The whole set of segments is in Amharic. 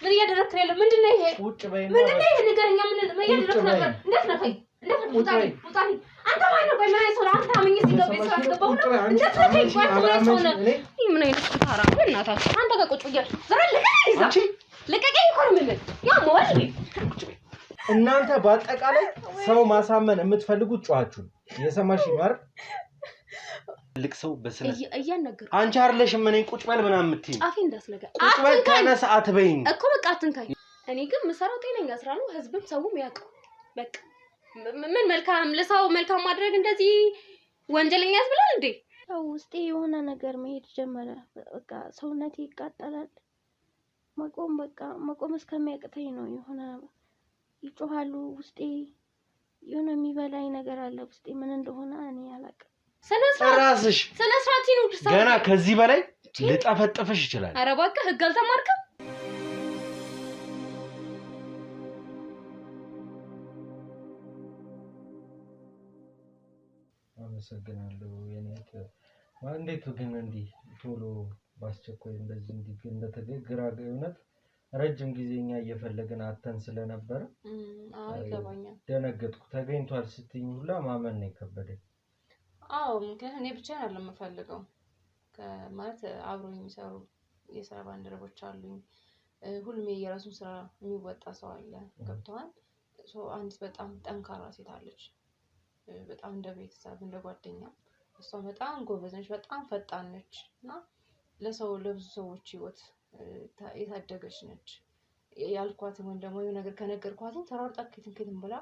ምን እያደረክ ነው? ምንድነው ይሄ? ምንድነው ይሄ? ንገረኛ ምን እያደረክ ነበር? እንደፍነፈኝ ውጣኒ አንተ ማን ነው? በማይ ሰው አንተ አመኝ ሲገብ ቤት አስገባው ነው እንደፍነፈኝ ባትወራው ነው። ምን አይነት ታራ ነው እናታችሁ? አንተ ጋር ቁጭ ብዬ ዘረል ለቀቀኝ እኮ ነው ምን ያ ሞል እናንተ በአጠቃላይ ሰው ማሳመን የምትፈልጉት ጫዋችሁ የሰማሽኝ አይደል? ልክ ሰው በስነ እያነገር አንቺ አይደለሽም እኔ ቁጭ በል ምናምን የምትይኝ ጫፊ እንዳስነጋ ቁጭ በል ተነስ አትበይኝ እኮ በቃ አትንካኝ። እኔ ግን መሰራው ጤነኛ ስራ ነው ህዝብም ሰውም ያውቀው። በቃ ምን መልካም ለሰው መልካም ማድረግ እንደዚህ ወንጀለኛ ያስብላል እንዴ? ያው ውስጤ የሆነ ነገር መሄድ ጀመረ። በቃ ሰውነቴ ይቃጠላል። መቆም እስከሚያቅተኝ ነው። የሆነ ይጮሃሉ ውስጤ የሆነ የሚበላኝ ነገር አለ ውስጤ ምን እንደሆነ እኔ አላውቅም። ሰነስራት ይኑር ገና ከዚህ በላይ ልጠፈጥፍሽ ይችላል። ኧረ እባክህ ህግ አልተማርክም? አመሰግናለሁ የኔት እንዴት ግን እንዲህ ቶሎ ባስቸኳይ እንደዚህ እንዲህ እንደተገግራ ገውነት ረጅም ጊዜኛ እየፈለግን አተን ስለነበር ይገባኛል። ደነገጥኩ። ተገኝቷል ስትኝ ሁላ ማመን ነው የከበደኝ። አዎ ምክንያት እኔ ብቻዬን አይደለም የምፈልገው ማለት አብሮኝ የሚሰሩ የስራ ባልደረቦች አሉኝ። ሁሉም የራሱን ስራ የሚወጣ ሰው አለ። ገብቷል። አንዲት በጣም ጠንካራ ሴት አለች። በጣም እንደ ቤተሰብ እንደ ጓደኛ እሷ በጣም ጎበዝ ነች፣ በጣም ፈጣን ነች እና ለብዙ ሰዎች ህይወት የታደገች ነች። ያልኳትን ወይም ደግሞ የሆነ ነገር ከነገርኳትን ተራርጣ ከትንከትን ብላ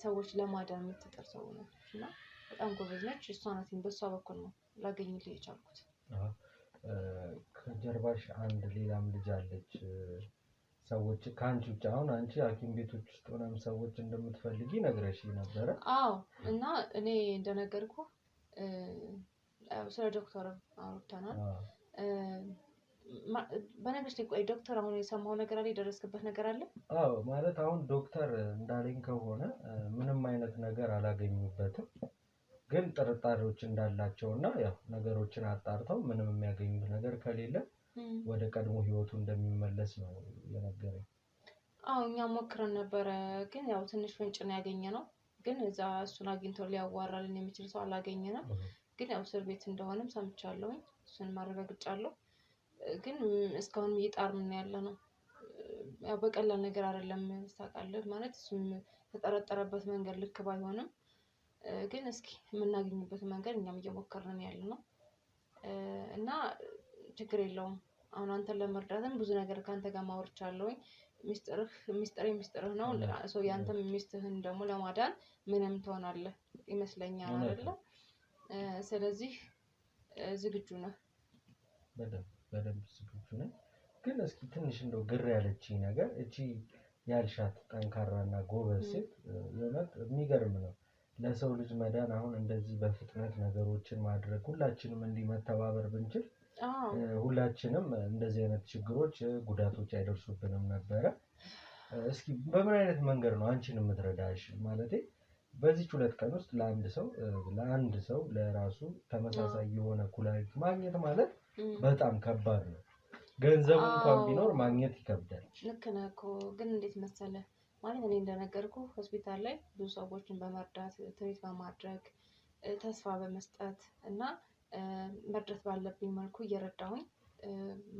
ሰዎች ለማዳን የምትጥር ሰው ነች እና በጣም ጎበዝ ነች። እሷ ናት በሷ በኩል ነው ላገኝልህ የቻልኩት። ከጀርባሽ አንድ ሌላም ልጅ አለች። ሰዎች ካንቺ ውጭ አሁን አንቺ ሐኪም ቤቶች ውስጥ ሆነም ሰዎች እንደምትፈልጊ ነግረሽ ነበር። አዎ እና እኔ እንደነገርኩ ስለ ዶክተር አውርተናል። በነገርሽ ላይ ዶክተር አሁን የሰማው ነገር አለ የደረስክበት ነገር አለ? አዎ ማለት አሁን ዶክተር እንዳለኝ ከሆነ ምንም አይነት ነገር አላገኙበትም፣ ግን ጥርጣሬዎች እንዳላቸውና ያው ነገሮችን አጣርተው ምንም የሚያገኙት ነገር ከሌለ ወደ ቀድሞ ህይወቱ እንደሚመለስ ነው የነገረኝ። አዎ እኛ ሞክረን ነበር፣ ግን ያው ትንሽ ፍንጭ ነው ያገኘነው። ግን እዛ እሱን አግኝቶ ሊያዋራልን የሚችል ሰው አላገኘንም። ግን ያው እስር ቤት እንደሆነም ሰምቻለሁ፣ እሱን ማረጋግጫለሁ። ግን እስካሁን እየጣርን ያለነው ያው በቀላል ነገር አይደለም ታውቃለህ። ማለት እሱም ተጠረጠረበት መንገድ ልክ ባይሆንም ግን እስኪ የምናገኝበት መንገድ እኛም እየሞከርን ያለነው እና ችግር የለውም። አሁን አንተን ለመርዳትም ብዙ ነገር ካንተ ጋር ማወርቻለሁኝ። ሚስጥርህ ነው። ያንተም ሚስትህን ደግሞ ለማዳን ምንም ትሆናለህ ይመስለኛል አይደለ? ስለዚህ ዝግጁ ነህ? በደንብ ዝግጁ ነኝ። ግን እስኪ ትንሽ እንደው ግር ያለችኝ ነገር እቺ ያልሻት ጠንካራና ጎበዝ ሴት የሆነት የሚገርም ነው። ለሰው ልጅ መዳን አሁን እንደዚህ በፍጥነት ነገሮችን ማድረግ ሁላችንም እንዲህ መተባበር ብንችል ሁላችንም እንደዚህ አይነት ችግሮች ጉዳቶች አይደርሱብንም ነበረ። እስኪ በምን አይነት መንገድ ነው አንቺን የምትረዳሽ? ማለቴ በዚህ 2 ቀን ውስጥ ለአንድ ሰው ለራሱ ተመሳሳይ የሆነ ኩላሊት ማግኘት ማለት በጣም ከባድ ነው። ገንዘቡ እንኳን ቢኖር ማግኘት ይከብዳል። ልክ ነህ እኮ ግን እንዴት መሰለህ ማለት እኔ እንደነገርኩ ሆስፒታል ላይ ብዙ ሰዎችን በመርዳት ትሪት በማድረግ ተስፋ በመስጠት እና መርዳት ባለብኝ መልኩ እየረዳሁኝ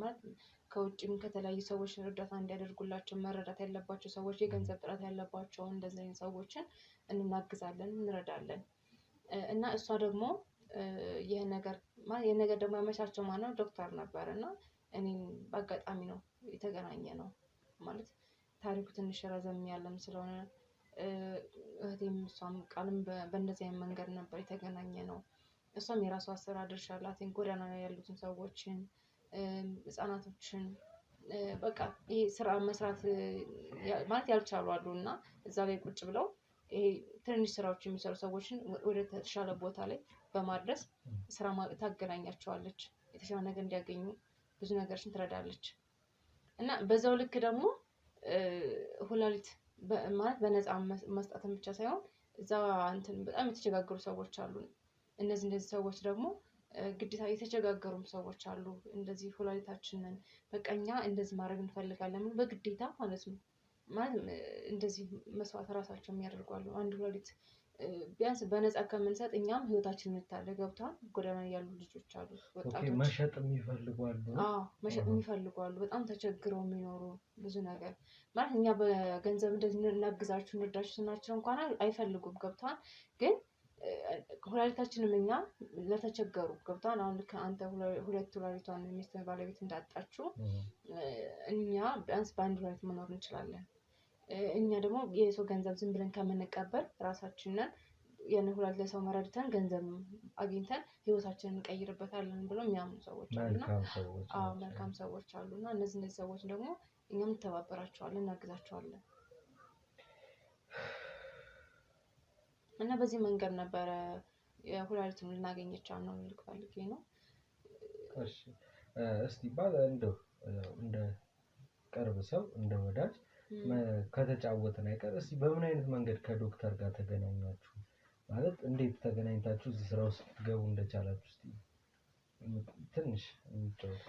ማለት ከውጭም ከተለያዩ ሰዎች እርዳታ እንዲያደርጉላቸው መረዳት ያለባቸው ሰዎች የገንዘብ ጥረት ያለባቸው እንደዚህ አይነት ሰዎችን እናግዛለን፣ እንረዳለን እና እሷ ደግሞ ይሄ ነገር ደግሞ ያመቻቸው ማነው ዶክተር ነበር እና እኔም በአጋጣሚ ነው የተገናኘ ነው ማለት ታሪኩ ትንሽ ረዘም ያለም ስለሆነ እህቴም እሷም ቃልም በእንደዚህ አይነት መንገድ ነበር የተገናኘ ነው። እሷም የራሷ ስራ ድርሻ አላት። ጎዳና ላይ ያሉትን ሰዎችን ህፃናቶችን በቃ ይሄ ስራ መስራት ማለት ያልቻሉ አሉና እዛ ላይ ቁጭ ብለው ይሄ ትንሽ ስራዎች የሚሰሩ ሰዎችን ወደ ተሻለ ቦታ ላይ በማድረስ ስራ ታገናኛቸዋለች። የተሻለ ነገር እንዲያገኙ ብዙ ነገሮችን ትረዳለች እና በዛው ልክ ደግሞ ሁላሊት ማለት በነፃ መስጠትን ብቻ ሳይሆን እዛ በጣም የተቸጋገሩ ሰዎች አሉ። እነዚህ ሰዎች ደግሞ ግዴታ የተቸጋገሩም ሰዎች አሉ። እንደዚህ ኩላሊታችንን በቃ እኛ እንደዚህ ማድረግ እንፈልጋለን በግዴታ ማለት ነው። ማለት እንደዚህ መስዋዕት ራሳቸው የሚያደርጉ አሉ። አንድ ኩላሊት ቢያንስ በነፃ ከምንሰጥ እኛም ህይወታችንን እንታደግ ገብተዋል። ጎዳና ያሉ ልጆች አሉ፣ ወጣቶች መሸጥ የሚፈልጉ አሉ። መሸጥ የሚፈልጉ አሉ። በጣም ተቸግረው የሚኖሩ ብዙ ነገር ማለት እኛ በገንዘብ እንደዚህ እናግዛችሁ እንርዳችሁ ስናቸው እንኳን አይፈልጉም። ገብተዋል። ግን ኩላሊታችንም እኛ ለተቸገሩ ገብተዋል። አሁን ልክ አንተ ሁለት ኩላሊቷን ሚስት ባለቤት እንዳጣችሁ እኛ ቢያንስ በአንድ ኩላሊት መኖር እንችላለን። እኛ ደግሞ የሰው ገንዘብ ዝም ብለን ከምንቀበል ራሳችንን ያን ኩላሊት ለሰው መረድተን ገንዘብ አግኝተን ህይወታችንን እንቀይርበታለን ብለው የሚያምኑ ሰዎች አሉና መልካም ሰዎች አሉና እነዚህ ሰዎች ደግሞ እኛም እንተባበራቸዋለን፣ እናግዛቸዋለን። እና በዚህ መንገድ ነበረ የኩላሊቱን ልናገኝ የቻልነው ልልክ ፈልጌ ነው። እሺ እስቲ እንደው እንደ ቅርብ ሰው እንደ ወዳጅ ከተጫወትን አይቀር እስቲ በምን አይነት መንገድ ከዶክተር ጋር ተገናኛችሁ? ማለት እንዴት ተገናኝታችሁ እዚህ ስራ ውስጥ ትገቡ እንደቻላችሁ እስቲ ትንሽ እንጫወት።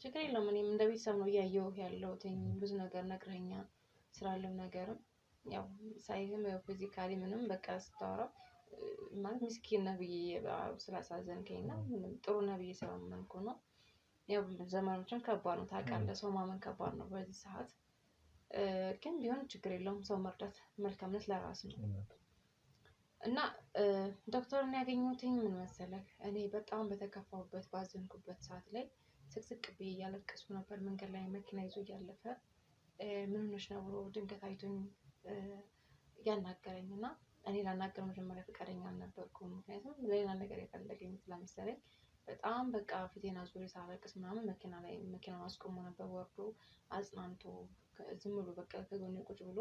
ችግር የለውም። እኔም እንደ ቤተሰብ ነው እያየሁ ያለሁት። ብዙ ነገር ነግረኸኛል ስላለው ነገርም ያው ሳይህም ፊዚካሊ ምንም በቃ ስታወራው ማለት ምስኪን ነህ ብዬ ስላሳዘንከኝ እና ምንም ጥሩ ነህ ብዬ ስላመንኩ ነው። ያው ዘመኖችም ከባድ ነው ታውቃለህ፣ ሰው ማመን ከባድ ነው በዚህ ሰዓት። ግን ቢሆን ችግር የለውም። ሰው መርዳት መልካምነት ለራስ ነው እና ዶክተርን ያገኘሁትኝ ምን መሰለህ፣ እኔ በጣም በተከፋሁበት ባዘንኩበት ሰዓት ላይ ስቅስቅ ብዬ እያለቀስኩ ነበር። መንገድ ላይ መኪና ይዞ እያለፈ ምን ሆነሽ ነው ብሎ ድንገት አይቶኝ ያናገረኝ እና እኔ ላናገረው መጀመሪያ ፈቃደኛ አልነበርኩም። ምክንያቱም ሌላ ነገር የፈለገኝ ስለመሰለኝ በጣም በቃ ፊቴን አዙሬ ሳለቅስ ምናምን መኪናውን አስቆሞ ነበር። ወርዶ አጽናንቶ ዝም ብሎ በቃ ከጎኔ ቁጭ ብሎ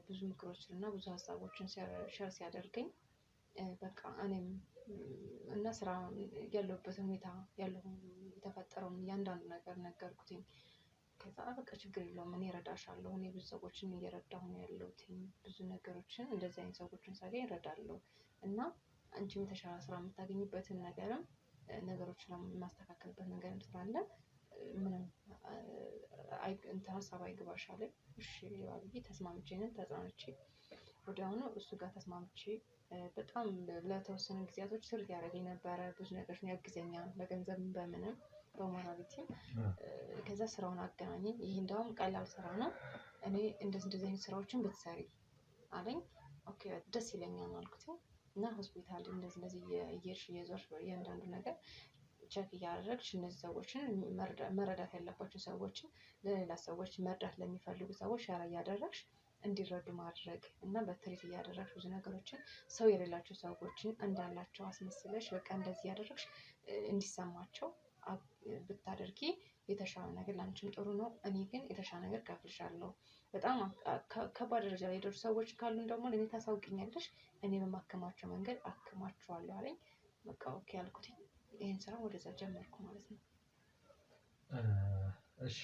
ብዙ ምክሮችን እና ብዙ ሀሳቦችን ሸር ሲያደርገኝ በቃ እኔም እና ስራ ያለሁበት ሁኔታ የተፈጠረውን እያንዳንዱ ነገር ነገርኩትኝ። ከዛ በቃ ችግር የለውም እኔ እረዳሻለሁ፣ እኔ ብዙ ሰዎችን እየረዳሁ ነው ያለሁት፣ ብዙ ነገሮችን እንደዚህ አይነት ሰዎችን ሳገኝ እረዳለሁ እና አንቺም የተሻለ ስራ የምታገኝበትን ነገርም ነገሮችን የማስተካከልበት ነገር ስላለ ምንም ሀሳብ አይግባሽ አለኝ። እሺ ብዬ ተስማምቼ ተጽናንቼ ወዲያውኑ እሱ ጋር ተስማምቼ በጣም ለተወሰኑ ጊዜያቶች ስርት ያደረገኝ ነበረ። ብዙ ነገሮችን ያግዘኛል በገንዘብ በምንም በሞራሊቲም። ከዛ ስራውን አገናኘኝ። ይህ እንደውም ቀላል ስራ ነው፣ እኔ እንደዚህ አይነት ስራዎችን ብትሰሪ አለኝ። ኦኬ ደስ ይለኛል አልኩት እና ሆስፒታል እንደዚህ እየሄድሽ እየዞርሽ እያንዳንዱ ነገር ቼክ እያደረግሽ እነዚህ ሰዎችን መረዳት ያለባቸው ሰዎችን ለሌላ ሰዎች መርዳት ለሚፈልጉ ሰዎች ሸራ እያደረግሽ እንዲረዱ ማድረግ እና በትሪት እያደረግሽ ብዙ ነገሮችን ሰው የሌላቸው ሰዎችን እንዳላቸው አስመስለሽ በቃ እንደዚህ እያደረግሽ እንዲሰማቸው ብታደርጊ የተሻለ ነገር ላንቺም ጥሩ ነው። እኔ ግን የተሻለ ነገር ከፍልሻለሁ። በጣም ከባድ ደረጃ ላይ የደረሱ ሰዎች ካሉን ደግሞ ለእኔ ታሳውቂኛለሽ፣ እኔ በማከማቸው መንገድ አክማቸዋለሁ አለኝ። በቃ ኦኬ አልኩት። ይህን ስራ ወደዛ ጀመርኩ ማለት ነው። እሺ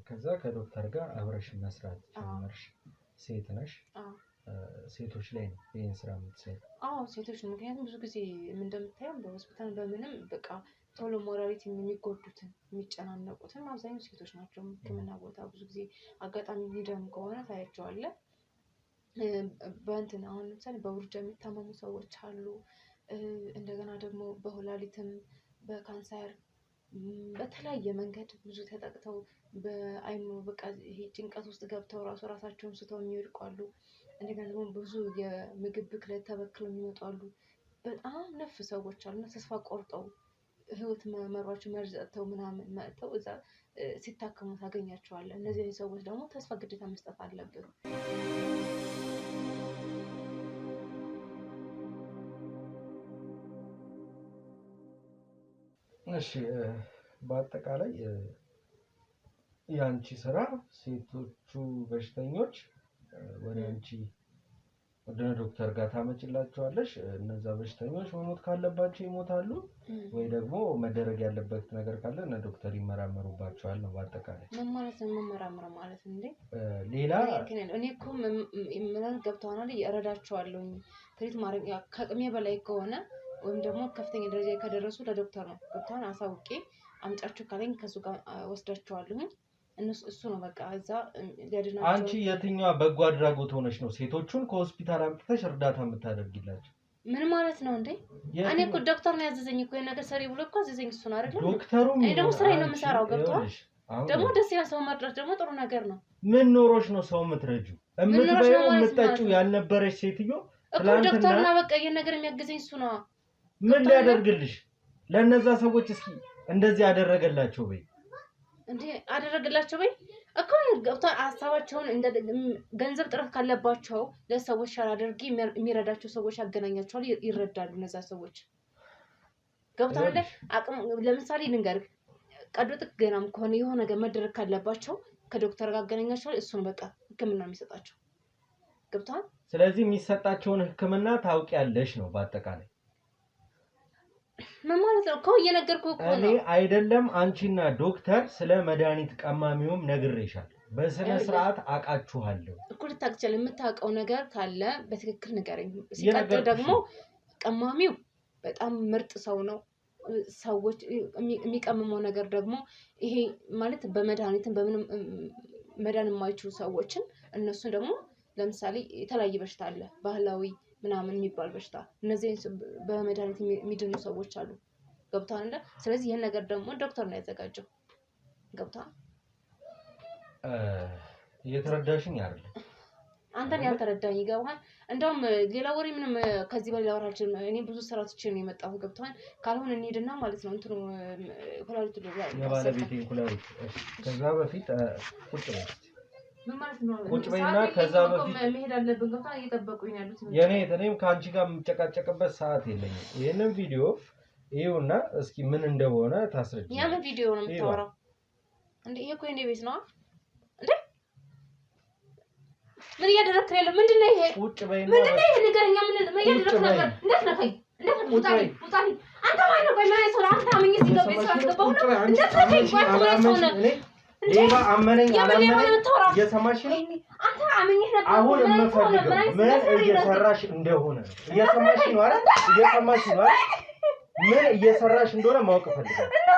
ከዛ ከዶክተር ጋር አብረሽ መስራት ጀመርሽ። ሴት ነሽ? ሴቶች ላይ ነው ይህን ስራ የምትሰሪው? አዎ ሴቶች ነው። ምክንያቱም ብዙ ጊዜ እንደምታየው በሆስፒታል በምንም በቃ ቶሎ ሞራሊቲ የሚጎዱትን የሚጨናነቁትን አብዛኛው ሴቶች ናቸው። ሕክምና ቦታ ብዙ ጊዜ አጋጣሚ ሊደም ከሆነ ታያቸዋለህ። በእንትን አሁን ለምሳሌ በውርጃ የሚታመሙ ሰዎች አሉ። እንደገና ደግሞ በሁላሊትም በካንሰር በተለያየ መንገድ ብዙ ተጠቅተው በአይምሮ በቃ ይሄ ጭንቀት ውስጥ ገብተው ራሳቸውን ስተው የሚወድቁ አሉ። እንደገና ደግሞ ብዙ የምግብ ብክለት ተበክለው የሚመጡ አሉ። በጣም ነፍ ሰዎች አሉና ተስፋ ቆርጠው ህይወት መሯቸው መርዝ ጠጥተው ምናምን መጥተው እዛ ሲታከሙ ታገኛቸዋለህ። እነዚህ ሰዎች ደግሞ ተስፋ ግዴታ መስጠት አለብን። እሺ በአጠቃላይ የአንቺ ስራ ሴቶቹ በሽተኞች ወደ አንቺ ወደ ዶክተር ጋር ታመጭላቸዋለሽ። እነዛ በሽተኞች መሞት ካለባቸው ይሞታሉ፣ ወይ ደግሞ መደረግ ያለበት ነገር ካለ እነ ዶክተር ይመራመሩባቸዋል ነው በአጠቃላይ። ምን ማለት ነው መመራመር ማለት እንዴ? ሌላ እኔ እኮ ምን ገብተዋል እረዳቸዋለሁ። ትሪት ማድረግ ከአቅሜ በላይ ከሆነ ወይም ደግሞ ከፍተኛ ደረጃ ከደረሱ ለዶክተር ነው ገብቷን አሳውቄ አምጫችሁ ካለኝ ከሱ ጋር ወስዳቸዋለሁ እሱ ነው በቃ እዛ ሊያድናቸው አንቺ የትኛው በጎ አድራጎት ሆነሽ ነው ሴቶቹን ከሆስፒታል አምጥተሽ እርዳታ የምታደርጊላቸው ምን ማለት ነው እንዴ እኔ እኮ ዶክተር ነው ያዘዘኝ እኮ የነገር ሰሪ ብሎ እኮ አዘዘኝ እሱ ነው አይደል ዶክተሩም እኔ ደግሞ ስራዬ ነው የምሰራው ገብቷል ደግሞ ደስ ይላል ሰው መርዳት ደግሞ ጥሩ ነገር ነው ምን ኖሮሽ ነው ሰው የምትረጁ እምትበይው የምትጠጪው ያልነበረች ሴትዮ እኮ ዶክተር ነው በቃ የነገር የሚያግዘኝ እሱ ነው ምን ሊያደርግልሽ ለነዛ ሰዎች እስኪ እንደዚህ ያደረገላቸው በይ እንዴ አደረገላቸው በይ እኮ ገብቷል ሐሳባቸውን እንደ ገንዘብ ጥረት ካለባቸው ለሰዎች ሻር አድርጊ የሚረዳቸው ሰዎች ያገናኛቸዋል ይረዳሉ እነዛ ሰዎች ገብቷል አቅም ለምሳሌ ልንገርህ ቀዶ ጥገናም ከሆነ የሆነ ነገር መደረግ ካለባቸው ከዶክተር ጋር አገናኛቸዋል እሱን በቃ ህክምና የሚሰጣቸው ገብቷል ስለዚህ የሚሰጣቸውን ህክምና ታውቂያለሽ ነው በአጠቃላይ ምን ማለት ነው እኮ እየነገርኩህ እኮ ነው እኔ አይደለም አንቺና ዶክተር ስለ መድኃኒት ቀማሚውም ነግሬሻል በስነ ስርዓት አቃችኋለሁ እኮ ልታክቸል የምታውቀው ነገር ካለ በትክክል ንገረኝ ሲቀጥል ደግሞ ቀማሚው በጣም ምርጥ ሰው ነው ሰዎች የሚቀመመው ነገር ደግሞ ይሄ ማለት በመድኃኒትን በምንም መዳን የማይችሉ ሰዎችን እነሱ ደግሞ ለምሳሌ የተለያየ በሽታ አለ ባህላዊ ምናምን የሚባል በሽታ እነዚህ በመድኃኒት የሚድኑ ሰዎች አሉ ገብቷል እንደ ስለዚህ ይሄን ነገር ደግሞ ዶክተር ነው ያዘጋጀው ገብቷል እየተረዳሽኝ አይደል አንተን ያልተረዳኝ ይገባል እንደውም ሌላ ወሬ ምንም ከዚህ በላይ አወራችን እኔ ብዙ ስራዎች ነው የመጣው ገብቷል ካልሆነ እንሄድና ማለት ነው እንትኑ ኩላሊቱ የባለቤቴን ኩላሊት ከዛ በፊት ቁጭ በይ ምን ማለት ነው ቁጭ በይና ከዛ በፊት መሄድ አለብን ገብቷል እየጠበቁኝ ያሉት እኔም ካንቺ ጋር የምጨቃጨቅበት ሰዓት የለኝም ይሄንን ቪዲዮ ይሁንና እስኪ ምን እንደሆነ ታስረጅኝ ያ ምን ቪዲዮ ነው የምታወራው እንዴ ይሄ እኮ የኔ ቤት ነው እንዴ ምን እያደረክ ነው ምንድነው ይሄ ቁጭ በይና ምንድነው ይሄ ንገረኛ ምን እያደረክ ነበር እንዴት ነው ውጣልኝ አንተ ማን ነው በማይ ሰው አንተ አመኝ እዚህ ጋር ቤት አስገባው ነው እንዴት ነው ሌባ አመነኝ አላመነኝ እየሰማሽ ነው አንተ አመኝ ነበር አሁን የምፈልገው ምን እየሰራሽ እንደሆነ እየሰማሽ ነው አይደል እየሰማሽ ነው አይደል ምን እየሰራሽ እንደሆነ ማወቅ ፈልጋለሁ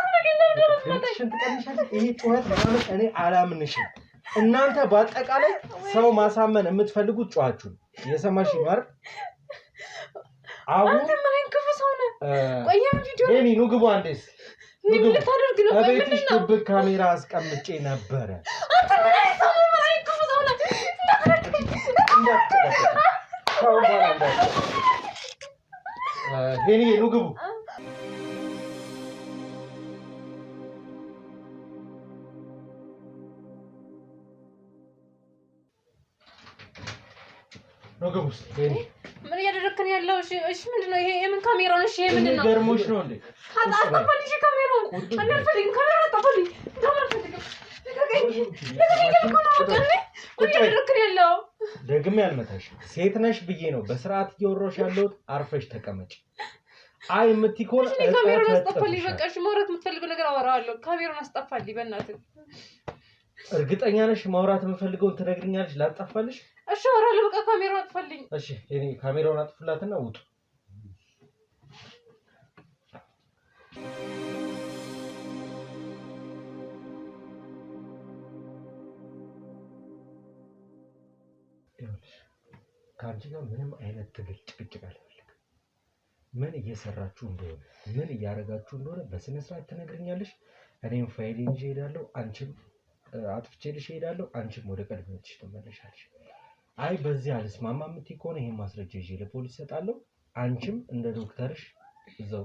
ድምፅሽን ትቀንሻለሽ ይሄ ጩኸት ማለት እኔ አላምንሽም እናንተ በአጠቃላይ ሰው ማሳመን የምትፈልጉት ጩኻችሁ እየሰማሽ ነው አይደል አሁን ምን ክፉ ሰው ነው ቆየም ቪዲዮ እኔ ነው ግቡ አንዴስ ምን ልታደርግ ነው በቤትሽ ድብቅ ካሜራ አስቀምጬ ነበር አንተ ምን አይሰው ምን ክፉ ሰው ነው ሄኒ ነው ግቡ ነው ግቡ ሄኒ ምን እያደረክ ነው ያለው እሺ ምንድነው ይሄ የምን ካሜራ ነው እሺ ይሄ ምንድነው ገርሞሽ ነው እንዴ አጣጣፈልኝ ካሜራውን አናልፈልግም ካሜራ አጣጣፈልኝ ደግሜ ያልመታሽ ሴት ነሽ ብዬ ነው በስርዓት እየወሮሽ ያለሁት አርፈሽ ተቀመጭ አይ የምትይኮን ካሜራውን አስጠፋልኝ በቃ እሺ ማውራት የምትፈልገው ነገር አወራዋለሁ ካሜራውን አስጠፋልኝ በእናትህ እርግጠኛ ነሽ ማውራት የምፈልገውን ትነግሪኛለሽ ላጣፋልሽ እሺ አወራለሁ በቃ ካሜራውን አጥፋልኝ እሺ እኔ ካሜራውን አጥፍላትና ውጡ ካንቺ ጋር ምንም አይነት ትግል ጭቅጭቅ አልፈልግም ምን እየሰራችሁ እንደሆነ ምን እያደረጋችሁ እንደሆነ በስነ ስርዓት ትነግሪኛለሽ እኔም ፋይሌን ይዤ እሄዳለሁ አንቺም አጥፍቼልሽ እሄዳለሁ አንቺም ወደ ቀድሞትሽ ትመለሻለሽ አይ በዚህ አልስማማ የምትይ ከሆነ ይሄን ማስረጃ ይዤ ለፖሊስ እሰጣለሁ አንቺም እንደ ዶክተርሽ እዛው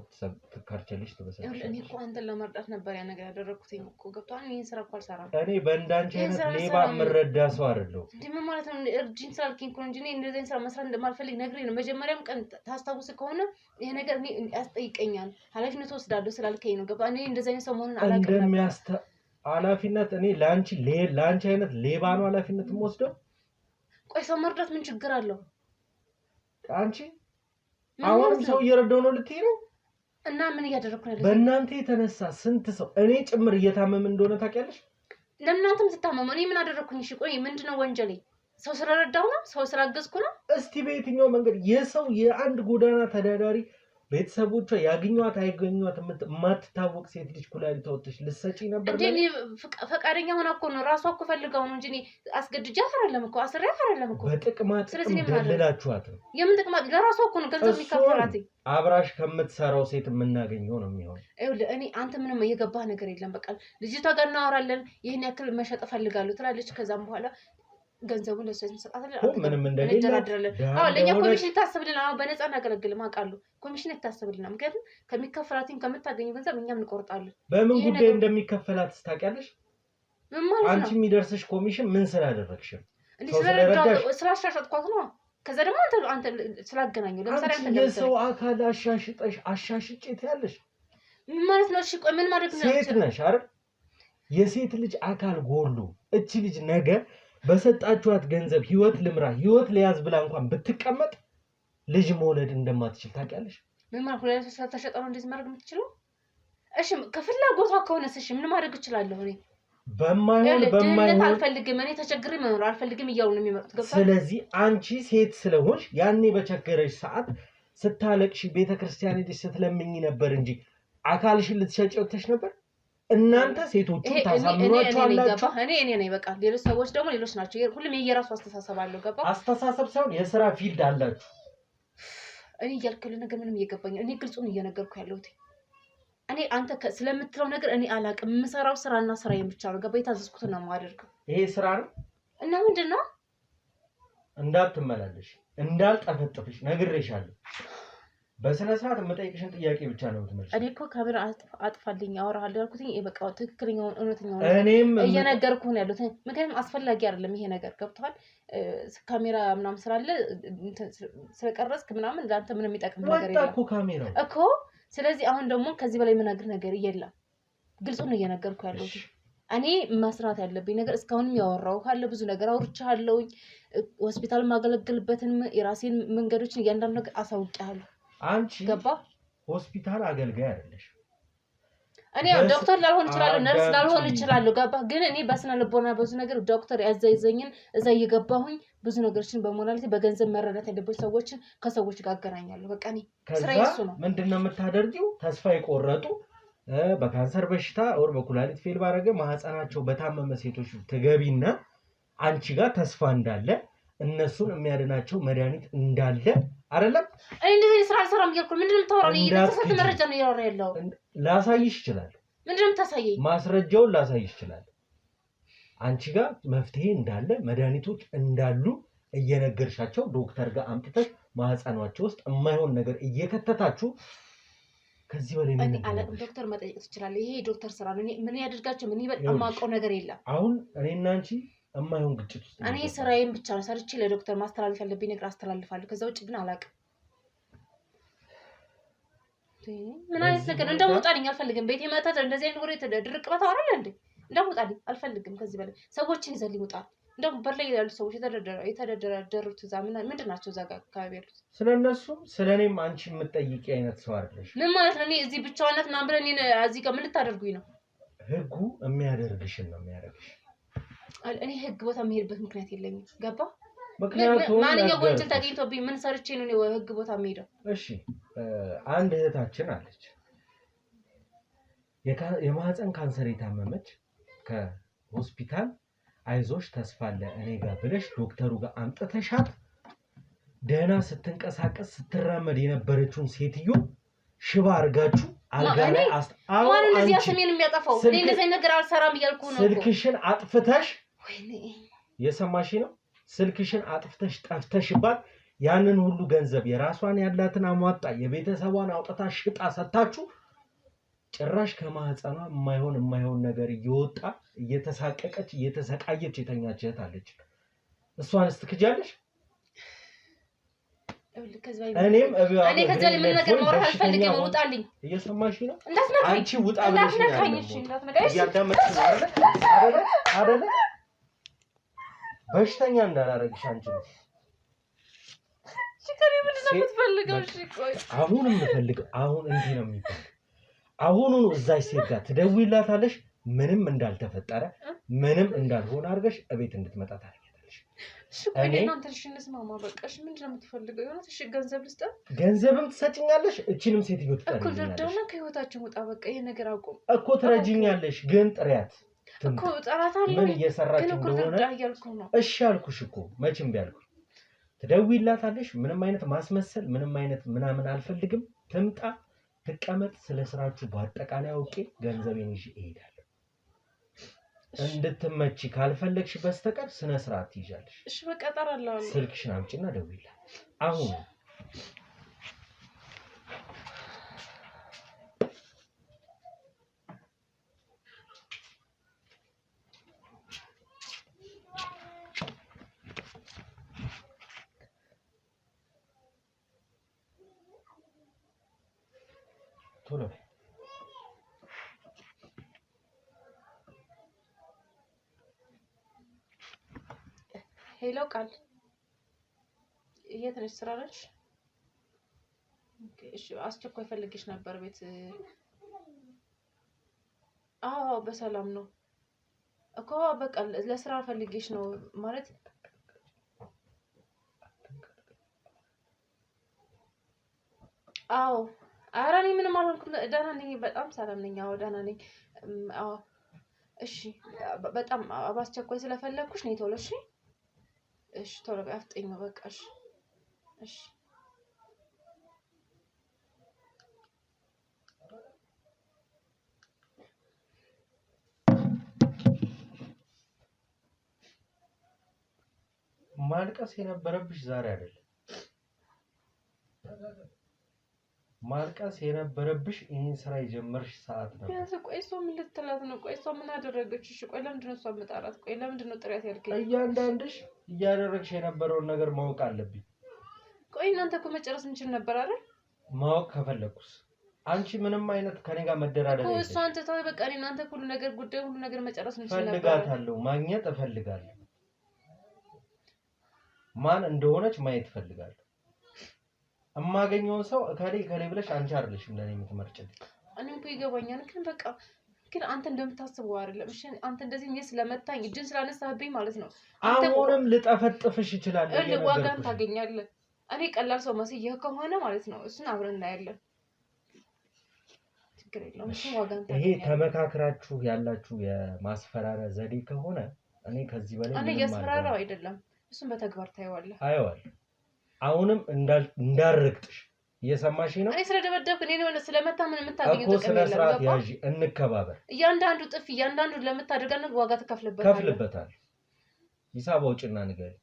ተካርቸልሽ ትበሰልሽ እኔ እኮ አንተን ለመርዳት ነበር ያ ነገር ያደረኩት እኮ ገብቷል ይሄን ስራ እኮ አልሰራም እኔ በእንዳንቺ አይነት ሌባ የምረዳ ሰው አይደለሁ እንዴ ምን ማለት ነው እርጂን ስላልከኝ እኮ እንጂ እኔ እንደዚህ ስራ መስራት እንደማልፈልግ ነግሬ ነው መጀመሪያም ቀን ታስታውስ ከሆነ ይሄ ነገር እኔ ያስጠይቀኛል ኃላፊነት ወስዳለሁ ስላልከኝ ነው ገባ እኔ እንደዚህ አይነት ሰው መሆኑን አላውቅም ኃላፊነት እኔ ላንቺ አይነት ሌባ ነው ኃላፊነት የምወስደው ቆይ ሰው መርዳት ምን ችግር አለው አንቺ አሁንም ሰው እየረዳው ነው ልትይ ነው እና ምን እያደረኩ ነው በእናንተ የተነሳ ስንት ሰው እኔ ጭምር እየታመመ እንደሆነ ታውቂያለሽ ለእናንተም ተታመመ እኔ ምን አደረኩኝ እሺ ቆይ ምንድነው ወንጀሌ ሰው ስለረዳው ነው ሰው ስላገዝኩ ነው እስቲ በየትኛው መንገድ የሰው የአንድ ጎዳና ተዳዳሪ ቤተሰቦቿ ያገኟት አይገኟት የማትታወቅ ሴት ልጅ ኩላሊት አውጥተሽ ልትሰጪ ነበር እንዴ ፈቃደኛ ሆና እኮ ነው ራሷ እኮ ፈልጋው ነው እንጂ እኔ አስገድጃት አይደለም እኮ አስሪያት አይደለም እኮ በጥቅማ ጥቅም ደልላችኋት ነው የምን ጥቅማ ለራሷ እኮ ነው ገንዘብ የሚከፈላት አብራሽ ከምትሰራው ሴት የምናገኘው ነው የሚሆነው ይኸውልህ እኔ አንተ ምንም የገባህ ነገር የለም በቃ ልጅቷ ጋር እናወራለን ይሄን ያክል መሸጥ ፈልጋለሁ ትላለች ከዛም በኋላ ገንዘቡን ለሰው እንሰጣታለን ምንም እንደሌለ አዎ ለኛ ኮሚሽን ታስብልና አዎ በነፃ እናገለግልም አውቃለሁ ኮሚሽን ታስብልና ምክንያቱም ከሚከፈላትን ከምታገኘው ገንዘብ እኛም እንቆርጣለን በምን ጉዳይ እንደሚከፈላት ታውቂያለሽ ምን ማለት ነው አንቺ የሚደርስሽ ኮሚሽን ምን ስላደረግሽ እንዴ ስላሻሻጥኳት ነው ከዛ ደግሞ አንተ ስላገናኘው ለምሳሌ አንተ የሰው አካል አሻሽጬት ያለሽ ምን ማለት ነው እሺ ቆይ ምን ማድረግ ነው ሴት ነሽ አይደል የሴት ልጅ አካል ጎሉ እቺ ልጅ ነገ በሰጣችኋት ገንዘብ ህይወት ልምራ ህይወት ለያዝ ብላ እንኳን ብትቀመጥ ልጅ መውለድ እንደማትችል ታውቂያለሽ ምን ማለት ነው ተሸጠው እንደዚህ ማድረግ የምትችለው እሺ ከፍላጎቷ ከሆነስ እሺ ምን ማድረግ እችላለሁ እኔ በማይሆን አልፈልግም እኔ ተቸግሬ መኖር አልፈልግም እያሉ ነው የሚመጡት ገብታ ስለዚህ አንቺ ሴት ስለሆንሽ ያኔ በቸገረሽ ሰዓት ስታለቅሽ ቤተክርስቲያን ሄደሽ ስትለምኝ ነበር እንጂ አካልሽን ልትሸጪ ወጥተሽ ነበር እናንተ ሴቶቹ ታሳምኗቸው አላችሁ እኔ ነኝ በቃ ሌሎች ሰዎች ደግሞ ሌሎች ናቸው ሁሉም የየራሱ አስተሳሰብ አለው ገባ አስተሳሰብ ሳይሆን የሥራ ፊልድ አላችሁ እኔ ያልከለ ነገር ምንም እየገባኝ እኔ ግልጹን እየነገርኩ ያለሁት እኔ አንተ ስለምትለው ነገር እኔ አላቅም የምሰራው ስራና ስራዬ ብቻ ነው ገባ የታዘዝኩት ነው ማድረግ ይሄ ስራ ነው እና ምንድነው እንዳትመላለሽ እንዳልጠፈጥፍሽ ነግሬሻለሁ በስነ ስርዓት የምጠይቅሽን ጥያቄ ብቻ ነው የምትመልሺው እኔ እኮ ካሜራ አጥፋልኝ አወራሃለሁ ያልኩትኝ በቃ ትክክለኛውን እውነተኛውን እኔም እየነገርኩ ነው ያለሁት ምክንያቱም አስፈላጊ አይደለም ይሄ ነገር ገብቷል ካሜራ ምናምን ስላለ ስለቀረጽክ ምናምን ላንተ ምንም የሚጠቅም ነገር የለም እኮ ካሜራው እኮ ስለዚህ አሁን ደግሞ ከዚህ በላይ ምን ነገር የለም ግልጹን እየነገርኩ ያለሁት እኔ መስራት ያለብኝ ነገር እስካሁንም ያወራው ካለ ብዙ ነገር አውርቻለሁ ሆስፒታል ማገለግልበትን የራሴን መንገዶችን እያንዳንዱ ነገር አሳውቂያለሁ አንቺ ገባ ሆስፒታል አገልጋይ አይደለሽ እኔ ዶክተር ላልሆን ይችላል ነርስ ላልሆን ይችላል ገባ ግን እኔ በስነ ልቦና ብዙ ነገር ዶክተር ያዘይዘኝን እዛ እየገባሁኝ ብዙ ነገሮችን በሞራሊቲ በገንዘብ መረዳት ያለበት ሰዎችን ከሰዎች ጋር አገናኛለሁ በቃ እኔ ስራዬ እሱ ነው ምንድነው የምታደርጊው ተስፋ ይቆረጡ በካንሰር በሽታ ወር በኩላሊት ፌል ባረገ ማህፀናቸው በታመመ ሴቶች ትገቢና አንቺ ጋር ተስፋ እንዳለ እነሱን የሚያድናቸው መድኃኒት እንዳለ አይደለም እንደዚህ ስራ አልሰራም እያልኩ ምንድነው የምታወራው የተሳሳተ መረጃ ነው ያወራ ያለው ላሳይሽ ይችላል ምንድነው የምታሳየኝ ማስረጃውን ላሳይሽ ይችላል አንቺ ጋር መፍትሄ እንዳለ መድኃኒቶች እንዳሉ እየነገርሻቸው ዶክተር ጋር አምጥተሽ ማህፀናቸው ውስጥ የማይሆን ነገር እየከተታችሁ ከዚህ በላይ ምን አላውቅም ዶክተር መጠየቅ ትችላለህ ይሄ ዶክተር ስራ ነው ምን ያደርጋቸው ምን ይበጣም ማውቀው ነገር የለም አሁን እኔና አንቺ እማይሆን ግጭት ውስጥ እኔ ስራዬን ብቻ ነው ሰርቼ ለዶክተር ማስተላለፍ ያለብኝ ነገር አስተላልፋለሁ ከዛ ውጭ ግን አላውቅም ምን አይነት ነገር እንደውጣልኝ አልፈልግም ቤቴ መጣት እንደዚህ አይነት ወሬ ተደርቅበት አወራለ እንዴ እንደውጣልኝ አልፈልግም ከዚህ በላይ ሰዎችን ይዘልኝ ወጣ እንደው በርላይ ያሉ ሰዎች የተደረደሩት እዛ ምንድናቸው እዛ ጋር አካባቢ ያሉት ስለነሱ ስለኔም አንቺ የምትጠይቂ አይነት ሰው አይደለሽ ምን ማለት ነው እኔ እዚህ ብቻዋነት ምናምን ብለን እኔ እዚህ ጋር ምን ልታደርጉኝ ነው ህጉ የሚያደርግሽን ነው የሚያደርግሽ እኔ ህግ ቦታ መሄድበት ምክንያት የለኝም ገባ ምክንያቱም ማንኛው ወንጀል ታገኝቶብኝ ምን ሰርቼ ነው እኔ ህግ ቦታ መሄደው እሺ አንድ እህታችን አለች የማህፀን ካንሰር የታመመች ከሆስፒታል አይዞሽ ተስፋ አለ እኔ ጋር ብለሽ ዶክተሩ ጋር አምጥተሻት ደህና ስትንቀሳቀስ ስትራመድ የነበረችውን ሴትዮ ሽባ አርጋችሁ አልጋ ላይ ማን እንደዚህ ያስሜን የሚያጠፋው እኔ እንደዚህ ነገር አልሰራም እያልኩ ነው ስልክሽን አጥፍተሽ ወይኔ የሰማሽ ነው ስልክሽን አጥፍተሽ ጠፍተሽባት ያንን ሁሉ ገንዘብ የራሷን ያላትን አሟጣ የቤተሰቧን አውጣታ ሽጣ ሰጣችሁ ጭራሽ ከማህፀኗ የማይሆን ነገር እየወጣ እየተሳቀቀች እየተሰቃየች የተኛች እህት አለች እሷን ስትክጃለሽ እኔም እኔ ከዛ ላይ ምን ነገር ማውራት አልፈልግም ውጣልኝ እየሰማሽ ነው አንቺ ውጣ ብለሽ እያዳመጥሽ ነው አይደለ በሽተኛ እንዳላረግሽ አንቺ ነው ሽከሪ ምን እንደምትፈልገው እሺ ቆይ አሁን የምፈልገው አሁን እንዲህ ነው የሚባል አሁኑኑ እዛች ሴት ጋር ትደውይላታለሽ ምንም እንዳልተፈጠረ ምንም እንዳልሆነ አድርገሽ እቤት እንድትመጣ ታደርጊያለሽ ትሰጭኛለሽ እሺ ቆይ እናንተ ልሽ እንስማማ በቃ እሺ ምንድነው የምትፈልገው የሆነ እሺ ገንዘብ ልስጥ ገንዘብም ትሰጭኛለሽ እቺንም ሴትዮ እኮ ልርዳውና ከህይወታችን ወጣ በቃ ይሄ ነገር አቁም እኮ ትረጂኛለሽ ግን ጥሪያት እኮ ጠራታለሁ ምን እየሰራች እንደሆነ እሺ አልኩሽ እኮ መቼም ቢያልኩ ትደውይላታለሽ ምንም አይነት ማስመሰል ምንም አይነት ምናምን አልፈልግም ትምጣ ትቀመጥ ስለ ስራችሁ በአጠቃላይ አውቄ ገንዘቤን ይዤ እሄዳለሁ እንድትመጪ ካልፈለግሽ በስተቀር ስነ ስርዓት ትይዣለሽ እሺ በቃ ጠራለሁ ስልክሽን አምጪና ደውይላት አሁን ቶሎ ሄሎ ቃል የት ነሽ ስራ ነሽ ኦኬ እሺ አስቸኳይ ፈልግሽ ነበር ቤት አዎ በሰላም ነው እኮ በቃ ለስራ ፈልግሽ ነው ማለት አዎ አራኔ ምንም አልሆንኩም ደህና ነኝ በጣም ሰላም ነኝ አዎ ደህና ነኝ አዎ እሺ በጣም አባስቸኳይ ስለፈለኩሽ ነው ቶሎ እሺ እሺ ቶሎ አፍጥኝ በቃ እሺ እሺ ማልቀስ የነበረብሽ ዛሬ አይደለም ማልቀስ የነበረብሽ ይሄን ስራ የጀመርሽ ሰዓት ነው ያስ ቆይ ሶ ምን ልትላት ነው ቆይ ሶ ምን አደረገች እሺ ቆይ ለምንድን ነው ሷ መጣራት ቆይ ለምንድን ነው ጥሪያት ያልከኝ እያንዳንድሽ እያደረግሽ የነበረውን ነገር ማወቅ አለብኝ ቆይ እናንተ እኮ መጨረስ እንችል ነበር አይደል ማወቅ ከፈለኩስ አንቺ ምንም አይነት ከኔ ጋር መደራደር እኮ እሷ አንተ ታው በቃ እናንተ ሁሉ ነገር ጉዳይ ሁሉ ነገር መጨረስ እንችል ነበር ፈልጋታለሁ ማግኘት እፈልጋለሁ ማን እንደሆነች ማየት እፈልጋለሁ እማገኘው ሰው ከሌ ብለሽ አንቺ አይደለሽም ለኔ የምትመርጭልኝ እኔ እኮ ይገባኛል ግን አንተ እንደምታስበው አይደለም እሺ አንተ እንደዚህ ነው ስለመታኝ እጅን ስላነሳህብኝ ማለት ነው አሁንም ልጠፈጥፍሽ ይችላል ዋጋን ታገኛለህ እኔ ቀላል ሰው መስየህ ከሆነ ማለት ነው እሱን አብረን እናያለን ችግር የለውም እሱ ዋጋን ታገኛለህ ይሄ ተመካክራችሁ ያላችሁ የማስፈራሪያ ዘዴ ከሆነ እኔ ከዚህ በላይ እኔ ያስፈራራው አይደለም እሱን በተግባር ታየዋለህ አይዋል አሁንም እንዳርቅጥሽ እየሰማሽ ነው እኔ ስለደበደብክ እኔ ነው ስለመታ ምን የምታገኘው ጥቅም የለም ገባ ያጂ እንከባበር እያንዳንዱ ጥፍ እያንዳንዱ ለምታደርጋነው ዋጋ ተከፍልበታል ሂሳብ አውጭና ንገሪ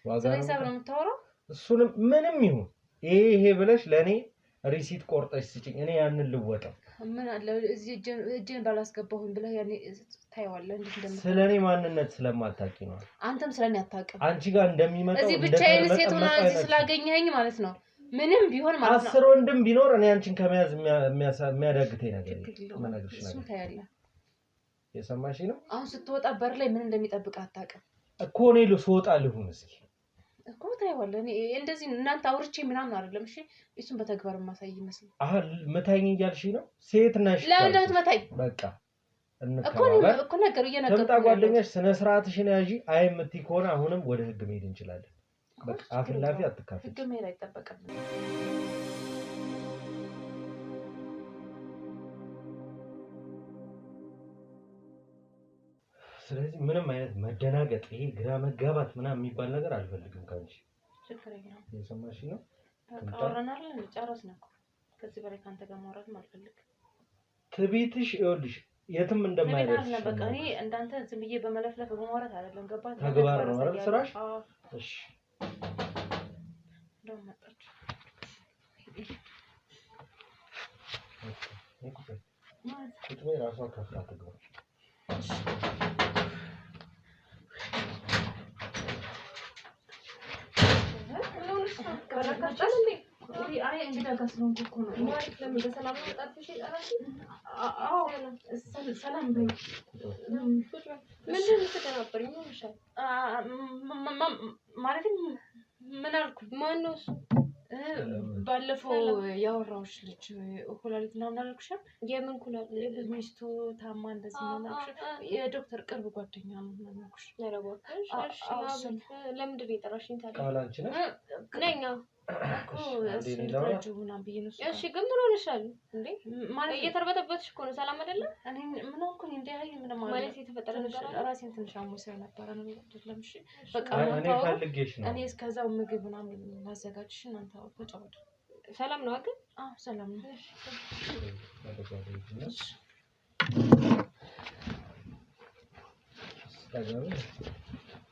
ዋጋ ሂሳብ ነው የምታወራው እሱንም ምንም ይሁን ይሄ ብለሽ ለኔ ሪሲት ቆርጠሽ ስጪኝ እኔ ያንን ልወጣው ምን አለ እዚህ እጄን ባላስገባሁኝ ብለህ ያኔ ታየዋለህ እንዴት እንደምታ ስለኔ ማንነት ስለማታውቂ ነው አንተም ስለኔ አታውቅም አንቺ ጋር እንደሚመጣው እዚህ ብቻዬን ሴት ሆና እዚህ ስላገኘኸኝ ማለት ነው ምንም ቢሆን ማለት ነው 10 ወንድም ቢኖር እኔ አንቺን ከመያዝ የሚያዳግተኝ ነገር ምንነግርሽ ነገር እሱ ታያለህ የሰማሽ ነው አሁን ስትወጣ በር ላይ ምን እንደሚጠብቅ አታውቅም እኮ እኔ ልስወጣ ልሁን እስኪ እኮ ታይዋለህ እኔ እንደዚህ እናንተ አውርቼ ምናምን አይደለም እሺ እሱን በተግባር ማሳይ ይመስል መታኝ እያልሽ ነው ሴት ነሽ ለምን መታኝ በቃ እንከባበር እኮ ነገሩ እየነገርኩ ተምጣ ጓደኛሽ ስነ ስርዓትሽን ያዢ አይ የምትይ ከሆነ አሁንም ወደ ህግ መሄድ እንችላለን በቃ አፍላፊ አትካፈል ህግ መሄድ አይጠበቅም ስለዚህ ምንም አይነት መደናገጥ ይሄ ግራ መጋባት ምናምን የሚባል ነገር አልፈልግም ካንቺ ችግር የለም የሰማሽ ነው አወራናል ጨረስን እኮ ከዚህ በላይ ካንተ ጋር ማውራት አልፈልግም ትቤትሽ ይኸውልሽ የትም እንደማይደርስ በቃ እኔ እንዳንተ ዝም ብዬ በመለፍለፍ በማውራት አይደለም ገባ ተግባር ነው አይደል ስራሽ እሺ እንደው መጣች ቁጭ በይ ራሷ ከፍላ ትግባ አይ እንግዳ ጋር ስለሆንኩ እኮ ነው ማለት ለምን በሰላም መጣጥሽ ይጣላሽ አዎ ሰላም በይ ምንድን ነው ተከራበረኝ ነው ይሻል ማለት ምን አልኩ ማን ነው እሱ ባለፈው ያወራሁሽ ልጅ ኩላሊት ምናምን አልኩሽም? የምን ኩላሊት? ሚስቱ ታማ እንደዚህ ምናምን አልኩሽ? የዶክተር ቅርብ ጓደኛ ነው ምናምን አልኩሽ? ኧረ እባክሽ። እሺ ለምንድን ነው የጠራሽኝ ታዲያ? ቃል አንቺ ነሽ? ነኝ እኮ ስለረጁ ምናምን ብዬሽ ነው። እሺ ግን ምን ሆነሻል እንዴ? ማለት እየተርበተበትሽ እኮ ነው። ሰላም አይደለም? እኔ ምን ሆንኩኝ እንዴ? አይ ምንም ማለት የተፈጠረ ነገር አለ? ራሴን ትንሽ አሞኝ ስለነበረ ነው አይደለም። እሺ በቃ እኔ ፈልጌሽ ነው። እኔ እስከዛው ምግብ ምናምን ላዘጋጅሽ እናንተ ተጫወቱ። ሰላም ነው ግን? አዎ ሰላም ነው።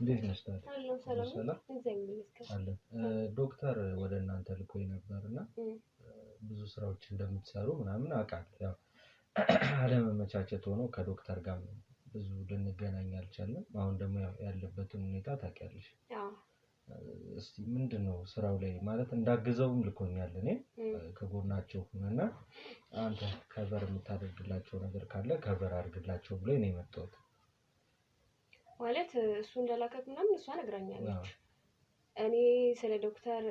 እንዴት ነሽ ታዲያ? ሰላም አለ ዶክተር ወደ እናንተ ልኮኝ ነበርና ብዙ ስራዎች እንደምትሰሩ ምናምን አውቃለሁ። ያው አለመመቻቸት ሆኖ ከዶክተር ጋር ብዙ ልንገናኝ አልቻልንም። አሁን ደግሞ ያለበትን ሁኔታ ታውቂያለሽ። እስቲ ምንድነው ስራው ላይ ማለት እንዳግዘውም ልኮኛል። እኔ ከጎናቸው ሁነና አንተ ከቨር የምታደርግላቸው ነገር ካለ ከቨር አድርግላቸው ብሎ ነው የመጣሁት። ማለት እሱ እንደላከት ምናምን እሷ ነግራኛለች። እኔ ስለ ዶክተር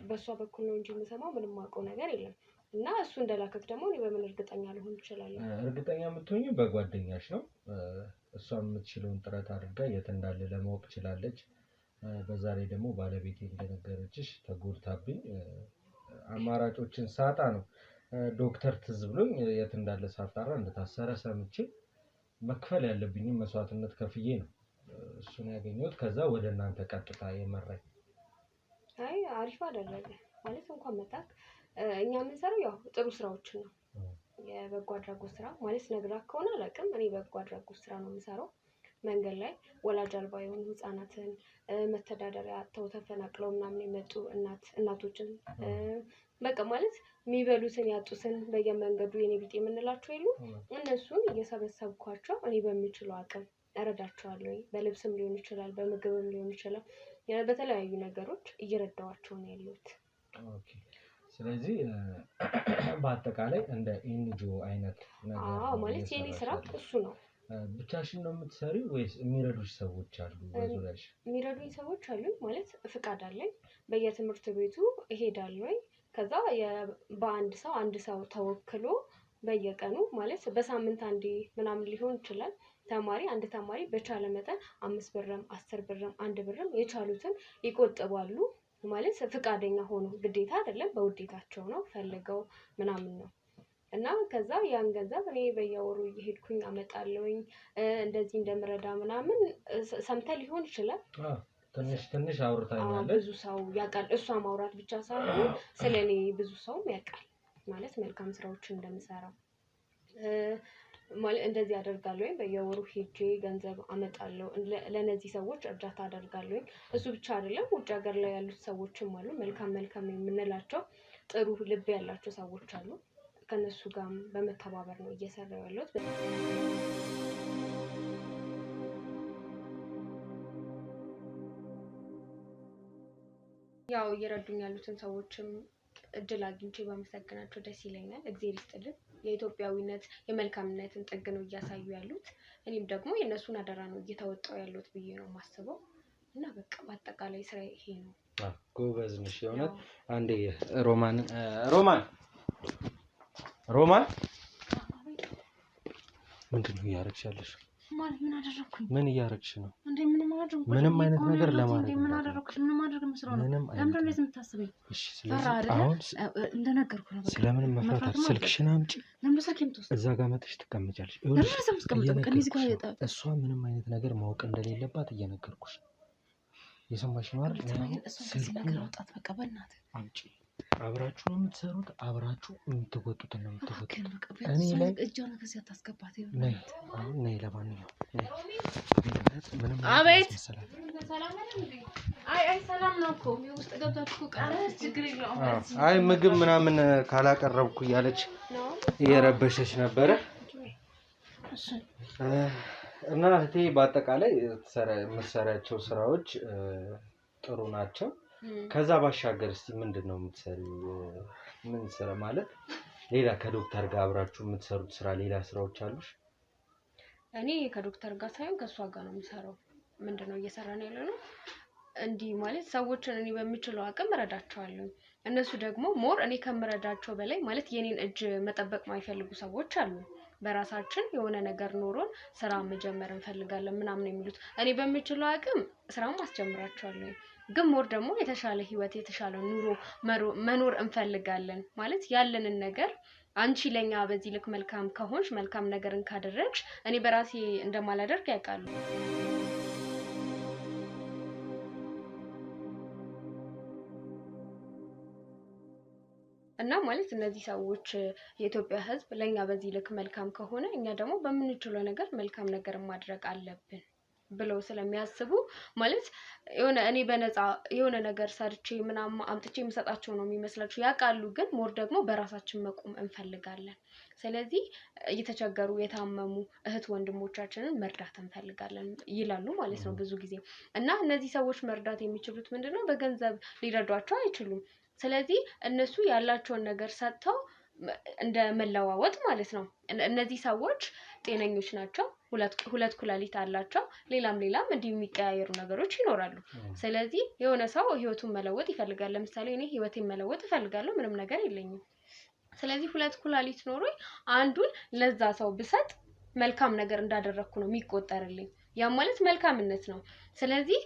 በሷ በኩል ነው እንጂ የምሰማው ምንም ማውቀው ነገር የለም። እና እሱ እንደላከት ደግሞ እኔ በምን እርግጠኛ ልሆን እችላለሁ? እርግጠኛ የምትሆኚው በጓደኛሽ ነው። እሷ የምትችለውን ጥረት አድርጋ የት እንዳለ ለማወቅ ችላለች። በዛ ላይ ደግሞ ባለቤቴ እንደነገረችሽ ተጎድታብኝ አማራጮችን ሳጣ ነው ዶክተር ትዝ ብሎኝ የት እንዳለ ሳጣራ እንደታሰረ ሰምቼ መክፈል ያለብኝን መስዋዕትነት ከፍዬ ነው እሱን ያገኘሁት። ከዛ ወደ እናንተ ቀጥታ የመራኝ። አይ አሪፍ አደረገ ማለት እንኳን መጣክ። እኛ የምንሰራው ያው ጥሩ ስራዎችን ነው። የበጎ አድራጎት ስራ ማለት ነግራት ከሆነ አላውቅም። እኔ በጎ አድራጎት ስራ ነው የምሰራው። መንገድ ላይ ወላጅ አልባ የሆኑ ህፃናትን መተዳደሪያ አጥተው ተፈናቅለው ምናምን የመጡ እናቶችን በቃ ማለት የሚበሉትን ያጡትን በየመንገዱ የኔ ቢጤ የምንላቸው የሉ እነሱን እየሰበሰብኳቸው እኔ በሚችለው አቅም እረዳቸዋለሁ። በልብስም ሊሆን ይችላል፣ በምግብም ሊሆን ይችላል፣ በተለያዩ ነገሮች እየረዳዋቸው ነው ያሉት። ኦኬ። ስለዚህ በአጠቃላይ እንደ ኤንጂኦ አይነት ነገር ማለት የኔ ስራ እሱ ነው። ብቻሽን ነው የምትሰሪው ወይስ የሚረዱሽ ሰዎች አሉ በዙሪያሽ? የሚረዱኝ ሰዎች አሉ ማለት ፍቃድ አለኝ። በየትምህርት ቤቱ እሄዳለሁ። ከዛ በአንድ ሰው ተወክሎ በየቀኑ ማለት በሳምንት አንዴ ምናምን ሊሆን ይችላል አንድ ተማሪ በቻለ መጠን 5 ብርም 10 ብርም 1 ብርም የቻሉትን ይቆጥባሉ። ማለት ፍቃደኛ ሆኖ ግዴታ አይደለም፣ በውዴታቸው ነው ፈልገው ምናምን ነው። እና ከዛ ያን ገንዘብ እኔ በየወሩ እየሄድኩኝ አመጣለሁኝ። እንደዚህ እንደምረዳ ምናምን ሰምተህ ሊሆን ይችላል። ትንሽ አውርታኛለች። ብዙ ሰው ያውቃል። እሷ ማውራት ብቻ ሳይሆን ስለኔ ብዙ ሰውም ያውቃል ማለት መልካም ስራዎችን እንደምሰራ ማለት እንደዚህ አደርጋለሁ። በየወሩ ሄጄ ገንዘብ አመጣለሁ። ለነዚህ ሰዎች እርዳታ አደርጋለሁ። እሱ ብቻ አይደለም፣ ውጭ ሀገር ላይ ያሉት ሰዎችም አሉ። መልካም የምንላቸው ጥሩ ልብ ያላቸው ሰዎች አሉ። ከነሱ ጋር በመተባበር ነው እየሰራው ያለሁት። ያው እየረዱኝ ያሉትን ሰዎችም እድል አግኝቼ ባመሰግናቸው ደስ ይለኛል። እግዚአብሔር ይስጥልን። የኢትዮጵያዊነት የመልካምነትን ጥግ ነው እያሳዩ ያሉት። እኔም ደግሞ የእነሱን አደራ ነው እየተወጣው ያሉት ብዬ ነው የማስበው። እና በቃ በአጠቃላይ ስራ ይሄ ነው። ጎበዝ ነሽ የሆነ። አንዴ ሮማን ምንድን ነው እያደረግሽ ያለሽ? ማለት ምን አደረኩኝ? ምን እያደረግሽ ነው? እንዴ ምንም አላደረኩም። ምንም አይነት ነገር ለማድረግ ምን አደረኩሽ? ምን ማድረግ መስራት ነው? ለምን እንደዚህ የምታስበኝ? እሺ ስለዚህ አሁን እንደነገርኩ ነው። ስለምን መፍራት? ስልክሽን አምጪ። ለምን ስልኬን ትወስድ? እዛ ጋር መጥተሽ ትቀመጫለሽ። እሷ ምንም አይነት ነገር ማወቅ እንደሌለባት እየነገርኩሽ ነው። የሰማሽ ነው አይደል? ስልኩን አውጣት በቃ በእናትህ አምጪ። አብራችሁ ነው የምትሰሩት፣ አብራችሁ የምትወጡት ነው የምትወጡት። እኔ ላይ እጇን ከዚህ አታስገባት። ነይ አሁን ነይ። ለማንኛውም ነይ። አቤት ሰላም ነው እንዴ? አይ ሰላም ነው እኮ ውስጥ ገብታችሁ ቃል ችግር የለውም። አይ ምግብ ምናምን ካላቀረብኩ እያለች እየረበሸች ነበረ። እሺ እና እህቴ በአጠቃላይ የምትሰራቸው ስራዎች ጥሩ ናቸው። ከዛ ባሻገር እስቲ ምንድነው የምትሰሪው? ምን ስራ ማለት ሌላ ከዶክተር ጋር አብራችሁ የምትሰሩት ስራ ሌላ ስራዎች አሉሽ? እኔ ከዶክተር ጋር ሳይሆን ከሷ ጋር ነው የምሰራው። ምንድነው እየሰራን ያለነው? እንዲህ ማለት ሰዎችን እኔ በምችለው አቅም እረዳቸዋለሁ። እነሱ ደግሞ ሞር እኔ ከምረዳቸው በላይ ማለት የኔን እጅ መጠበቅ ማይፈልጉ ሰዎች አሉ። በራሳችን የሆነ ነገር ኖሮን ስራ መጀመር እንፈልጋለን ምናምን የሚሉት እኔ በምችለው አቅም ስራም አስጀምራቸዋለሁ። ግን ሞር ደግሞ የተሻለ ህይወት የተሻለ ኑሮ መኖር እንፈልጋለን ማለት ያለንን ነገር አንቺ ለኛ በዚህ ልክ መልካም ከሆንሽ መልካም ነገርን ካደረግሽ እኔ በራሴ እንደማላደርግ ያውቃሉ። እና ማለት እነዚህ ሰዎች የኢትዮጵያ ህዝብ ለኛ በዚህ ልክ መልካም ከሆነ እኛ ደግሞ በምንችለው ነገር መልካም ነገር ማድረግ አለብን ብለው ስለሚያስቡ ማለት የሆነ እኔ በነፃ የሆነ ነገር ሰርቼ ምናምን አምጥቼ የምሰጣቸው ነው የሚመስላችሁ ያውቃሉ። ግን ሞር ደግሞ በራሳችን መቆም እንፈልጋለን። ስለዚህ እየተቸገሩ የታመሙ እህት ወንድሞቻችንን መርዳት እንፈልጋለን ይላሉ ማለት ነው ብዙ ጊዜ። እና እነዚህ ሰዎች መርዳት የሚችሉት ምንድነው? በገንዘብ ሊረዷቸው አይችሉም። ስለዚህ እነሱ ያላቸውን ነገር ሰጥተው እንደ መለዋወጥ ማለት ነው። እነዚህ ሰዎች ጤነኞች ናቸው። ሁለት ኩላሊት አላቸው። ሌላም እንዲህ የሚቀያየሩ ነገሮች ይኖራሉ። ስለዚህ የሆነ ሰው ህይወቱን መለወጥ ይፈልጋል። ለምሳሌ እኔ ህይወቴን መለወጥ እፈልጋለሁ፣ ምንም ነገር የለኝም። ስለዚህ ሁለት ኩላሊት ኖሮኝ አንዱን ለዛ ሰው ብሰጥ መልካም ነገር እንዳደረኩ ነው የሚቆጠርልኝ። ያ ማለት መልካምነት ነው። ስለዚህ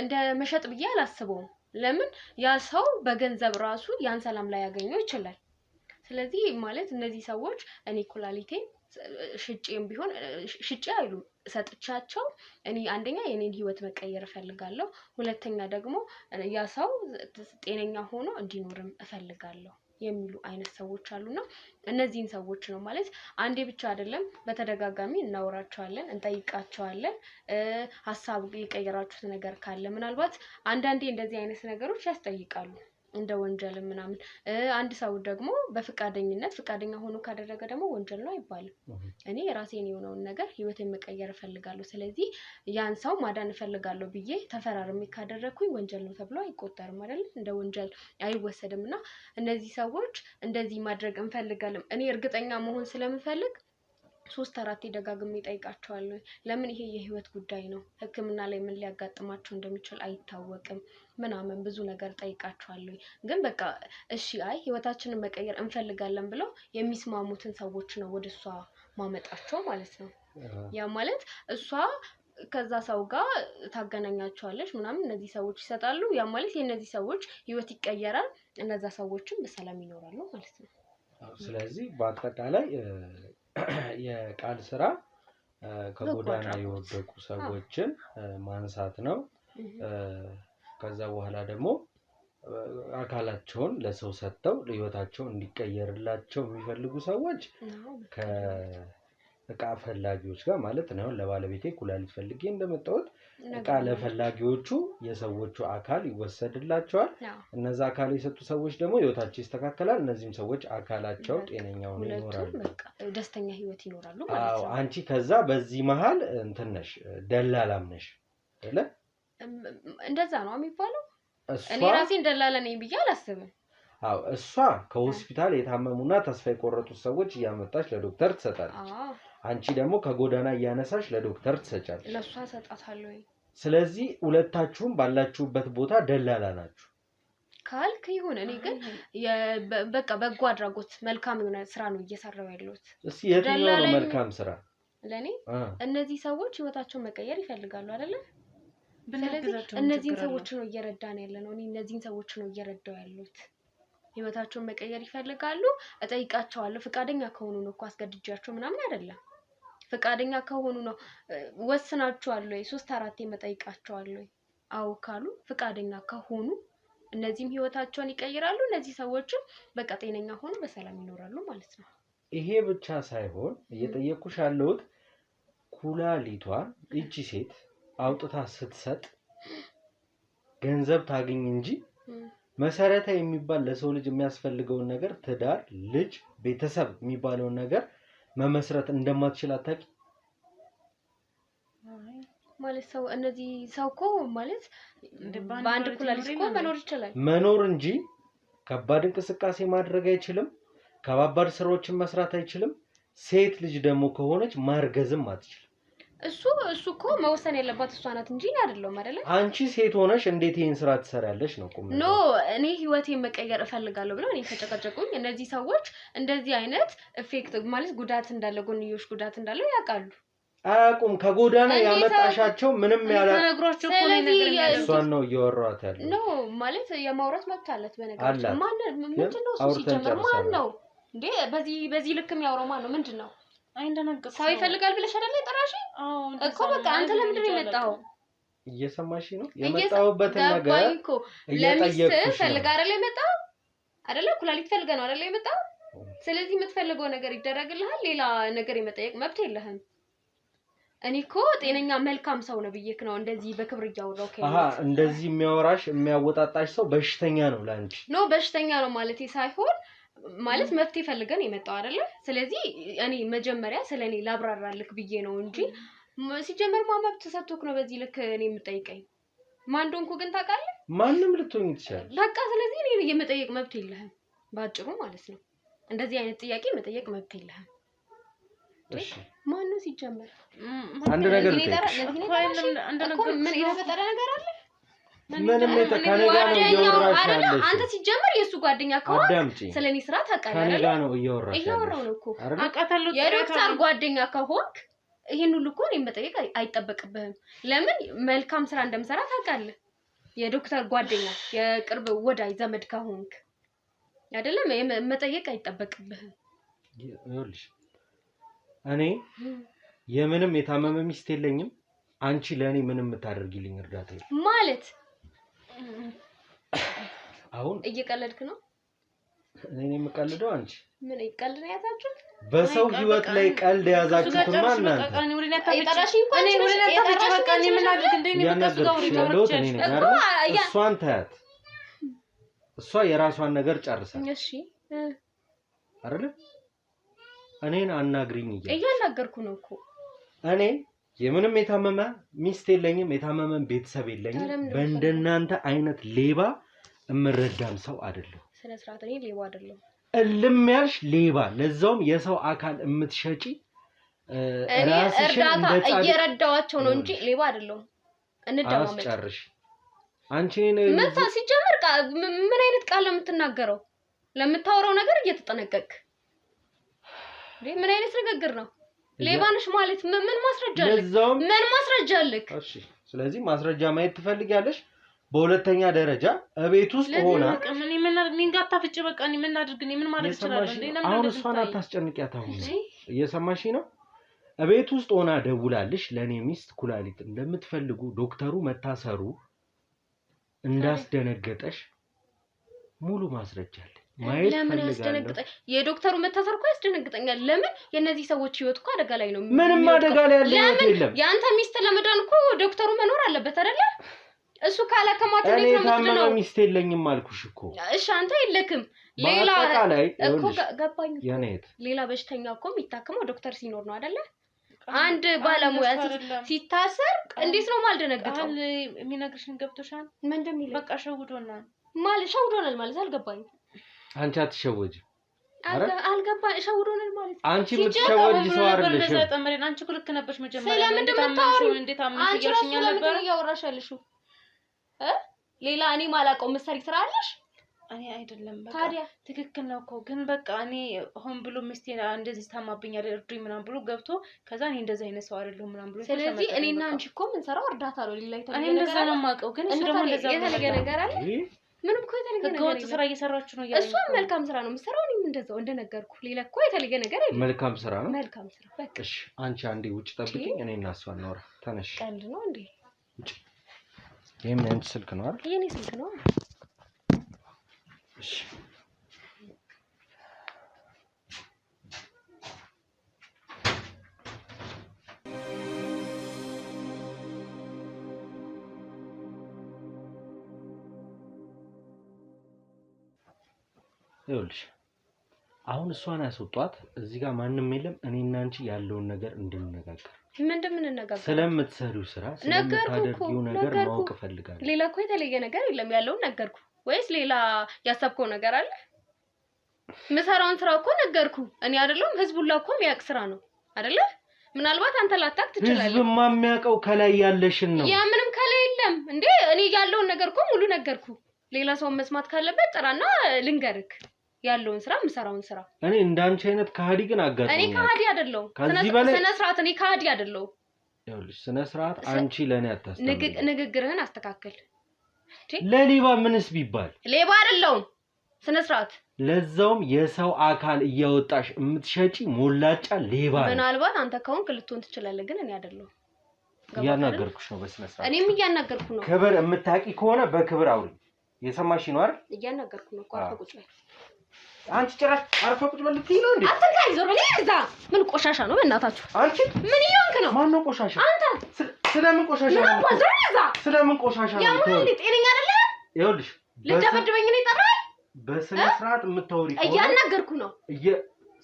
እንደ መሸጥ ብዬ አላስበውም። ለምን ያ ሰው በገንዘብ ራሱ ያን ሰላም ላይ ያገኘው ይችላል። ስለዚህ ማለት እነዚህ ሰዎች እኔ ኩላሊቴን ሽጬም ቢሆን ሽጬ አይሉም ሰጥቻቸው እኔ አንደኛ የኔን ህይወት መቀየር እፈልጋለሁ፣ ሁለተኛ ደግሞ ያ ሰው ጤነኛ ሆኖ እንዲኖርም እፈልጋለሁ የሚሉ አይነት ሰዎች አሉና እነዚህን ሰዎች ነው ማለት አንዴ ብቻ አይደለም በተደጋጋሚ እናወራቸዋለን፣ እንጠይቃቸዋለን። ሀሳብ የቀየራችሁት ነገር ካለ ምናልባት አንዳንዴ እንደዚህ አይነት ነገሮች ያስጠይቃሉ እንደ ወንጀል ምናምን። አንድ ሰው ደግሞ በፍቃደኝነት ፍቃደኛ ሆኖ ካደረገ ደግሞ ወንጀል ነው አይባልም። እኔ ራሴን የሆነውን ነገር ህይወቴን መቀየር እፈልጋለሁ፣ ስለዚህ ያን ሰው ማዳን እፈልጋለሁ ብዬ ተፈራርሜ ካደረኩኝ ወንጀል ነው ተብሎ አይቆጠርም አይደል? እንደ ወንጀል አይወሰድምና እነዚህ ሰዎች እንደዚህ ማድረግ እንፈልጋለን እኔ እርግጠኛ መሆን ስለምፈልግ 3-4 ደጋግሜ ጠይቃቸዋለሁ። ለምን ይሄ የህይወት ጉዳይ ነው፣ ህክምና ላይ ምን ሊያጋጥማቸው እንደሚችል አይታወቅም ምናምን ብዙ ነገር ጠይቃቸዋለሁ። ግን በቃ እሺ አይ ህይወታችንን መቀየር እንፈልጋለን ብለው የሚስማሙትን ሰዎች ነው ወደሷ ማመጣቸው ማለት ነው። ያ ማለት እሷ ከዛ ሰው ጋር ታገናኛቸዋለች ምናምን፣ እነዚህ ሰዎች ይሰጣሉ። ያ ማለት የእነዚህ ሰዎች ህይወት ይቀየራል፣ እነዛ ሰዎችም በሰላም ይኖራሉ ማለት ነው። ስለዚህ በአጠቃላይ የቃል ስራ ከጎዳና የወደቁ ሰዎችን ማንሳት ነው። ከዛ በኋላ ደግሞ አካላቸውን ለሰው ሰጥተው ህይወታቸው እንዲቀየርላቸው የሚፈልጉ ሰዎች ከእቃ ፈላጊዎች ጋር ማለት ነው። ለባለቤቴ ኩላሊት ፈልጌ እንደመጣሁት እቃ ለፈላጊዎቹ የሰዎቹ አካል ይወሰድላቸዋል። እነዛ አካል የሰጡ ሰዎች ደግሞ ህይወታቸው ይስተካከላል። እነዚህም ሰዎች አካላቸው ጤነኛ ሆነው ይኖራሉ፣ ደስተኛ ህይወት ይኖራሉ ማለት ነው። አንቺ ከዛ በዚህ መሃል እንትን ነሽ፣ ደላላም ነሽ አይደለ? እንደዛ ነው የሚባለው። እኔ ራሴን ደላላ ነኝ ብዬ አላስብም። እሷ ከሆስፒታል የታመሙና ተስፋ የቆረጡ ሰዎች እያመጣች ለዶክተር ትሰጣለች። አንቺ ደግሞ ከጎዳና እያነሳሽ ለዶክተር ትሰጫለሽ። ለሷ ሰጣታለሁ። ስለዚህ ሁለታችሁም ባላችሁበት ቦታ ደላላ ናችሁ ካልክ ይሁን። እኔ ግን በቃ በጎ አድራጎት መልካም የሆነ ስራ ነው እየሰራው ያለሁት። እስቲ የትኛው ነው መልካም ስራ? ለኔ እነዚህ ሰዎች ህይወታቸውን መቀየር ይፈልጋሉ አይደለ? ስለዚህ እነዚህን ሰዎች ነው እየረዳን ያለነው። እኔ እነዚህን ሰዎች ነው እየረዳው ያለሁት። ህይወታቸውን መቀየር ይፈልጋሉ፣ እጠይቃቸዋለሁ። ፍቃደኛ ከሆኑ ነው እኮ አስገድጃቸው ምናምን አይደለም። ፍቃደኛ ከሆኑ ነው ወስናቸዋለሁ። 3-4 መጠይቃቸዋለሁ። አዎ ካሉ ፍቃደኛ ከሆኑ እነዚህም ህይወታቸውን ይቀይራሉ። እነዚህ ሰዎችም በቃ ጤነኛ ሆኖ በሰላም ይኖራሉ ማለት ነው። ይሄ ብቻ ሳይሆን እየጠየኩሽ ያለሁት ኩላሊቷን እቺ ሴት አውጥታ ስትሰጥ ገንዘብ ታገኝ እንጂ መሰረታዊ የሚባል ለሰው ልጅ የሚያስፈልገውን ነገር ትዳር፣ ልጅ፣ ቤተሰብ የሚባለውን ነገር መመስረት እንደማትችል አታውቂ ማለት ሰው እነዚህ ሰው እኮ ማለት በአንድ ኩላሊት እኮ መኖር ይችላል። መኖር እንጂ ከባድ እንቅስቃሴ ማድረግ አይችልም። ከባባድ ስራዎችን መስራት አይችልም። ሴት ልጅ ደግሞ ከሆነች ማርገዝም አትችልም። እሱ እኮ መወሰን ያለባት እሷ ናት እንጂ አይደለም አይደለ? አንቺ ሴት ሆነሽ እንዴት ይሄን ስራ ትሰሪያለሽ ነው ቁም ነገር። ኖ እኔ ህይወቴን መቀየር እፈልጋለሁ ብለው እኔ ተጨቀጨቁኝ። እነዚህ ሰዎች እንደዚህ አይነት ኢፌክት ማለት ጉዳት እንዳለው ጎንዮሽ ጉዳት እንዳለው ያውቃሉ። አያውቁም። ከጎዳና ያመጣሻቸው ምንም ያላ ተነግሯቸው እኮ ነው ነገር ያለው። እሷን ነው እያወራኋት ያለው። ኖ ማለት የማውራት መብት አላት በነገራችን። ማን ምንድነው እሱ ሲጀመር ማን ነው እንዴ? በዚህ ልክ የሚያወራው ማን ነው? ምንድነው? አይ እንደነገርኩ ሰው ይፈልጋል ብለሽ አይደለ የጠራሽ? እኮ በቃ አንተ ለምንድን ነው የመጣው? እየሰማሽ ነው? የመጣሁበት ነገር እኮ ለሚስት ፈልጋ አይደለ የመጣው? አይደለ ኩላሊት ፈልጋ ነው አይደለ የመጣው? ስለዚህ የምትፈልገው ነገር ይደረግልሃል። ሌላ ነገር የመጠየቅ መብት የለህም። እኔ እኮ ጤነኛ መልካም ሰው ነው ብዬሽ ነው እንደዚህ በክብር እያወራው እንደዚህ የሚያወራሽ የሚያወጣጣሽ ሰው በሽተኛ ነው ላንቺ። ኖ በሽተኛ ነው ማለቴ ሳይሆን ማለት መፍትሄ ፈልገን የመጣው አይደለ? ስለዚህ እኔ መጀመሪያ ስለኔ ላብራራልክ ብዬ ነው እንጂ ሲጀመር መብት ተሰጥቶክ ነው በዚህ ልክ እኔ የምጠይቀኝ። ማን እንደሆንኩ ግን ታውቃለህ? ማንንም ልትሆኝ ትችላለህ። በቃ ስለዚህ እኔ የመጠየቅ መብት የለህም ባጭሩ ማለት ነው። እንደዚህ አይነት ጥያቄ መጠየቅ መብት የለህም። እሺ ማን ነው ሲጀመር? አንድ ነገር ምን የተፈጠረ ነገር አለ? ምንም ከኔጋ ነው እያወራሽ ያለሽ። አንተ ሲጀመር የሱ ጓደኛ ከሆነ ስለኔ ስራ ታውቃለህ። ከኔጋ ነው እያወራሽ ያለሽ። እያወራው ነው እኮ አውቃታለሁ። የዶክተር ጓደኛ ከሆንክ ይሄን ሁሉ እኮ እኔን መጠየቅ አይጠበቅብህም። ለምን መልካም ስራ እንደምሰራ ታውቃለህ። የዶክተር ጓደኛ የቅርብ ወዳጅ ዘመድ ከሆንክ አይደለም መጠየቅ አይጠበቅብህም። ይኸውልሽ እኔ የምንም የታመመ ሚስት የለኝም። አንቺ ለኔ ምንም የምታደርጊልኝ እርዳታ የለም ማለት አሁን እየቀለድክ ነው? እኔ የምቀልደው አንቺ ምን ይቀልድ ነው ያዛችሁት? በሰው ህይወት ላይ ቀልድ ያዛችሁት ማን ነው? እሷን ታያት። እሷ የራሷን ነገር ጨርሳለች። እሺ አይደል? እኔን አናግሪኝ እያናገርኩ ነው እኮ። እኔ የምንም የታመመ ሚስት የለኝም፣ የታመመ ቤተሰብ የለኝም። በእንደናንተ አይነት ሌባ እምረዳም ሰው አይደለሁ። ስነ ስርዓት እኔ ሌባ አይደለሁ። እልም ያልሽ ሌባ፣ ለዛውም የሰው አካል እምትሸጪ እርዳታ እየረዳዋቸው ነው እንጂ ሌባ አይደለሁ። እንደማመጥ አስጨርሽ አንቺ መታ ሲጀመር ምን አይነት ቃል ለምትናገረው ለምታወራው ነገር እየተጠነቀቅ ምን አይነት ንግግር ነው? ሌባ ነሽ ማለት ምን ማስረጃ አለክ? ምን ማስረጃ አለክ? እሺ ስለዚህ ማስረጃ ማየት ትፈልጊያለሽ? በሁለተኛ ደረጃ እቤት ውስጥ ሆና ምን ጋታፍጭ በቃ ምን አድርግ ምን ማለት ይችላል እንዴ? አሁን እሷን አታስጨንቂያት። አሁን እየሰማሽ ነው? እቤት ውስጥ ሆና ደውላልሽ ለኔ ሚስት ኩላሊት እንደምትፈልጉ ዶክተሩ መታሰሩ እንዳስደነገጠሽ ሙሉ ማስረጃ አለ። ማየት ፈልጋለሁ። የዶክተሩ መታሰር እኮ ያስደነግጠኛል። ለምን የነዚህ ሰዎች ህይወት እኮ አደጋ ላይ ነው። ምንም አደጋ ላይ ያለ የለም። ያንተ ሚስት ለመዳን እኮ ዶክተሩ መኖር አለበት አይደለ? እሱ ካላከማት እንዴት ነው የምትድነው? እኔ ታመመ ሚስት የለኝም አልኩሽ እኮ። እሺ አንተ የለክም። ሌላ እኮ ገባኝ እኮ። ሌላ በሽተኛ እኮ የሚታከመው ዶክተር ሲኖር ነው አይደለ? አንድ ባለሙያ ሲታሰር እንዴት ነው ማልደነግጠው? የሚነግርሽን ገብቶሻል? ምን እንደሚል በቃ ሸውዶናል ማለት አልገባኝም። አንቺ አትሸወጂ። አልገባኝ ሸውዶናል ማለት አንቺ የምትሸወጂ ሰው አይደለሽም። አንቺ እኮ ልክ ነበርሽ መጀመሪያ። እንዴት አምነሽ ያልሽኛል ነበር? እያወራሽ ያለሽው ሌላ እኔ ማላውቀው ምሳሌ ስራ አለሽ? እኔ አይደለም በቃ ታዲያ ትክክል ነው እኮ ግን በቃ እኔ ሆን ብሎ ሚስቴ እንደዚህ ታማብኛል እርዱኝ ምናምን ብሎ ገብቶ ከዛ እኔ እንደዚህ አይነት ሰው አይደለሁም ምናምን ብሎ ስለዚህ እኔና አንቺ እኮ የምንሰራው እርዳታ ነው። ሌላ እኔ እንደዛ ነው የማውቀው ግን እሱ ደግሞ እንደዛ የተለየ ነገር አለ። ምንም እኮ የተለየ ነገር ህገወጥ ስራ እየሰራችሁ ነው ያለው። እሷም መልካም ስራ ነው የምትሰራው። እኔም እንደዛው እንደነገርኩ ሌላ እኮ የተለየ ነገር የለም። መልካም ስራ ነው። መልካም ስራ በቃ እሺ አንቺ አንዴ ውጭ ጠብቂኝ። እኔ እና እሷ እናውራ። ተነሽ። ቀልድ ነው እንዴ? ይሄም ያንቺ ስልክ ነው አይደል? የኔ ስልክ ነው። እሺ ይኸውልሽ አሁን እሷን ያስወጧት። እዚህ ጋር ማንም የለም። እኔና አንቺ ያለውን ነገር እንድንነጋገር። ምንድን እንነጋገር? ስለምትሰሪው ስራ ስለምታደርጊው ነገር ማወቅ እፈልጋለሁ። ሌላ እኮ የተለየ ነገር የለም። ያለውን ነገርኩ። ወይስ ሌላ ያሰብከው ነገር አለ? ምሰራውን ስራ እኮ ነገርኩ። እኔ አይደለም ህዝቡላ እኮ የሚያውቅ ስራ ነው አይደለ? ምናልባት አንተ ላታክ ትችላለህ ህዝብማ የሚያውቀው ከላይ ያለሽን ነው ያ ምንም ከላይ የለም እንዴ እኔ ያለውን ነገር እኮ ሙሉ ነገርኩ ሌላ ሰው መስማት ካለበት ጥራና ልንገርክ ያለውን ስራ ምሰራውን ስራ እኔ እንዳንቺ አይነት ከሃዲ ግን አጋጥሞኝ እኔ ከሃዲ አይደለም ስነ ስርዓት እኔ ከሃዲ አይደለም ይኸውልሽ ስነ ስርዓት አንቺ ለኔ አታስተምሪ ንግግርህን አስተካክል ለሌባ ምንስ ቢባል ሌባ አይደለም ስነ ስርዓት ለዛውም የሰው አካል እያወጣሽ እምትሸጪ ሞላጫ ሌባ ምናልባት አንተ ከሆንክ ልትሆን ትችላለህ ግን እኔ አይደለም እያናገርኩሽ ነው በስነ ስርዓት እኔም እያናገርኩ ነው ክብር እምታቂ ከሆነ በክብር አውሪ የሰማሽ ነው አይደል እያናገርኩ ነው ቆርፈ ቁጭ በል አንቺ ጭራሽ አርፈ ቁጭ በል ልትይ ነው እንዴ አትንካኝ ዞር በል እዛ ምን ቆሻሻ ነው በእናታችሁ አንቺ ምን ይሆንክ ነው ማን ነው ቆሻሻ አንተ ስለምን ቆሻሻ ነው ዞር እዛ ስለምን ቆሻሻ ነው ያው እንዴ ጤነኛ አይደለም ይኸውልሽ ልደበድበኝ ነው የጠራኝ በስነ ስርዓት የምታወሪ ከሆነ እያናገርኩ ነው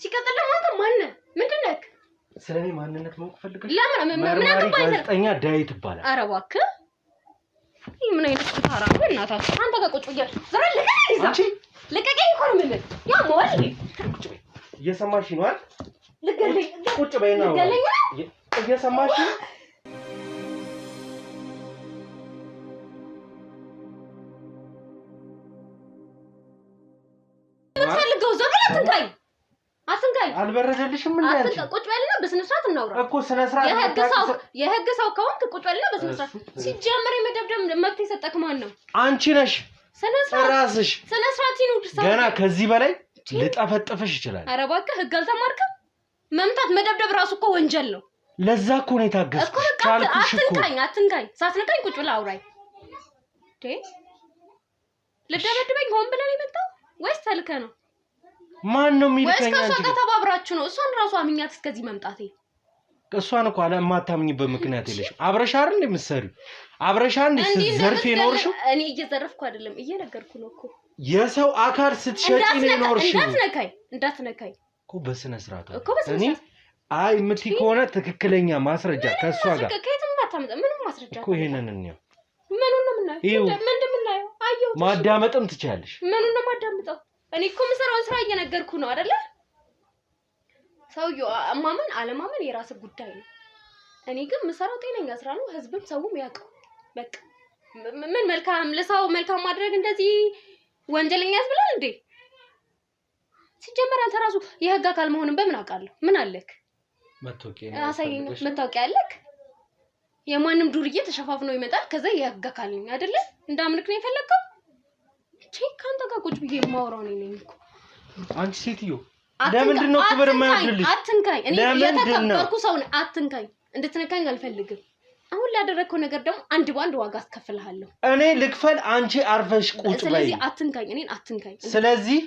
ሲቀጥል ደግሞ አንተ ማን ምንድነክ ስለኔ ማንነት ማወቅ ፈልገሽ ለምን ምን ጋዜጠኛ ዳዊት ይባላል ኧረ እባክህ ምን አይነት ፍታራ ነው እናታችሁ አንተ ጋር ቁጭ ብዬ ዞር ልቀቀኝ አንቺ ልቀቀኝ እኮ ነው የምልህ ያ ሞል ቁጭ በይ እየሰማሽ ነው አይደል ልቀቀኝ ቁጭ በይ ነው እየሰማሽ ፈልገው ዞር በል አትንካኝ አልበረደልሽም እንዴ አንቺ ቁጭ በልና በስነ ስርዓት እናውራ እኮ ስነ ስርዓት የህግ ሰው ከሆንክ ቁጭ በልና በስነ ስርዓት ሲጀመር የመደብደብ መብት የሰጠክ ማን ነው አንቺ ነሽ ስነ ስርዓት ራስሽ ስነ ስርዓት ይኑር ገና ከዚህ በላይ ልጠፈጥፍሽ ይችላል ኧረ እባክህ ህግ አልተማርክም መምታት መደብደብ ራሱ እኮ ወንጀል ነው ለዛ እኮ ነው የታገስኩሽ ቻልኩሽ እኮ አትንካኝ ሳትነካኝ ቁጭ ብላ አውራኝ ልደበድበኝ ሆን ብለን የመጣው ወይስ ተልከ ነው ማን ነው የሚልከኝ አንቺ ወይስ ተባብራችሁ ነው እሷን ራሱ አምኛት እስከዚህ መምጣቴ እሷን እኮ አለ ማታምኝበት ምክንያት የለሽም አብረሽ አይደል እንደምትሰሪው አብረሽ አንድ ዘርፍ የኖርሽው እኔ እየዘረፍኩ አይደለም እየነገርኩ ነው እኮ የሰው አካል ስትሸጪ ነው የኖርሽው እንዳትነካኝ እኮ በስነ ስርዓት እኔ አይ ምቲ ከሆነ ትክክለኛ ማስረጃ ከሷ ጋር ከየትም ማታመጣ ምንም ማስረጃ እኮ ይሄንን ነው ምኑን ነው የምናየው ምንድን ነው አየው ማዳመጥም ትችያለሽ ምኑን ነው ማዳመጣው እኔ እኮ የምሰራውን ስራ እየነገርኩ ነው አይደለ ሰውዬው ማመን አለማመን የራስ ጉዳይ ነው እኔ ግን የምሰራው ጤነኛ ስራ ነው ህዝብም ሰውም ያውቀው በቃ ምን መልካም ለሰው መልካም ማድረግ እንደዚህ ወንጀለኛ ያስብላል እንዴ ሲጀመር አንተ ራሱ የህግ አካል መሆንን በምን አውቃለሁ ምን አለክ መታወቂያ አሳየኝ መታወቂያ አለክ የማንም ዱርዬ ተሸፋፍኖ ይመጣል ከዛ የህግ አካል ነኝ አይደለ እንዳምልክ ነው የፈለከው ካንተ ጋር ቁጭ ብዬ የማወራው ነኝ እኮ አንቺ ሴትዮ ለምንድን ነው ክብር የማያድልሽ አትንካኝ እኔ የተከበርኩ ሰው ነኝ አትንካኝ እንድትነካኝ አልፈልግም አሁን ላደረከው ነገር ደግሞ አንድ ባንድ ዋጋ አስከፍልሃለሁ እኔ ልክፈል አንቺ አርፈሽ ቁጭ በይ ስለዚህ አትንካኝ እኔን አትንካኝ ስለዚህ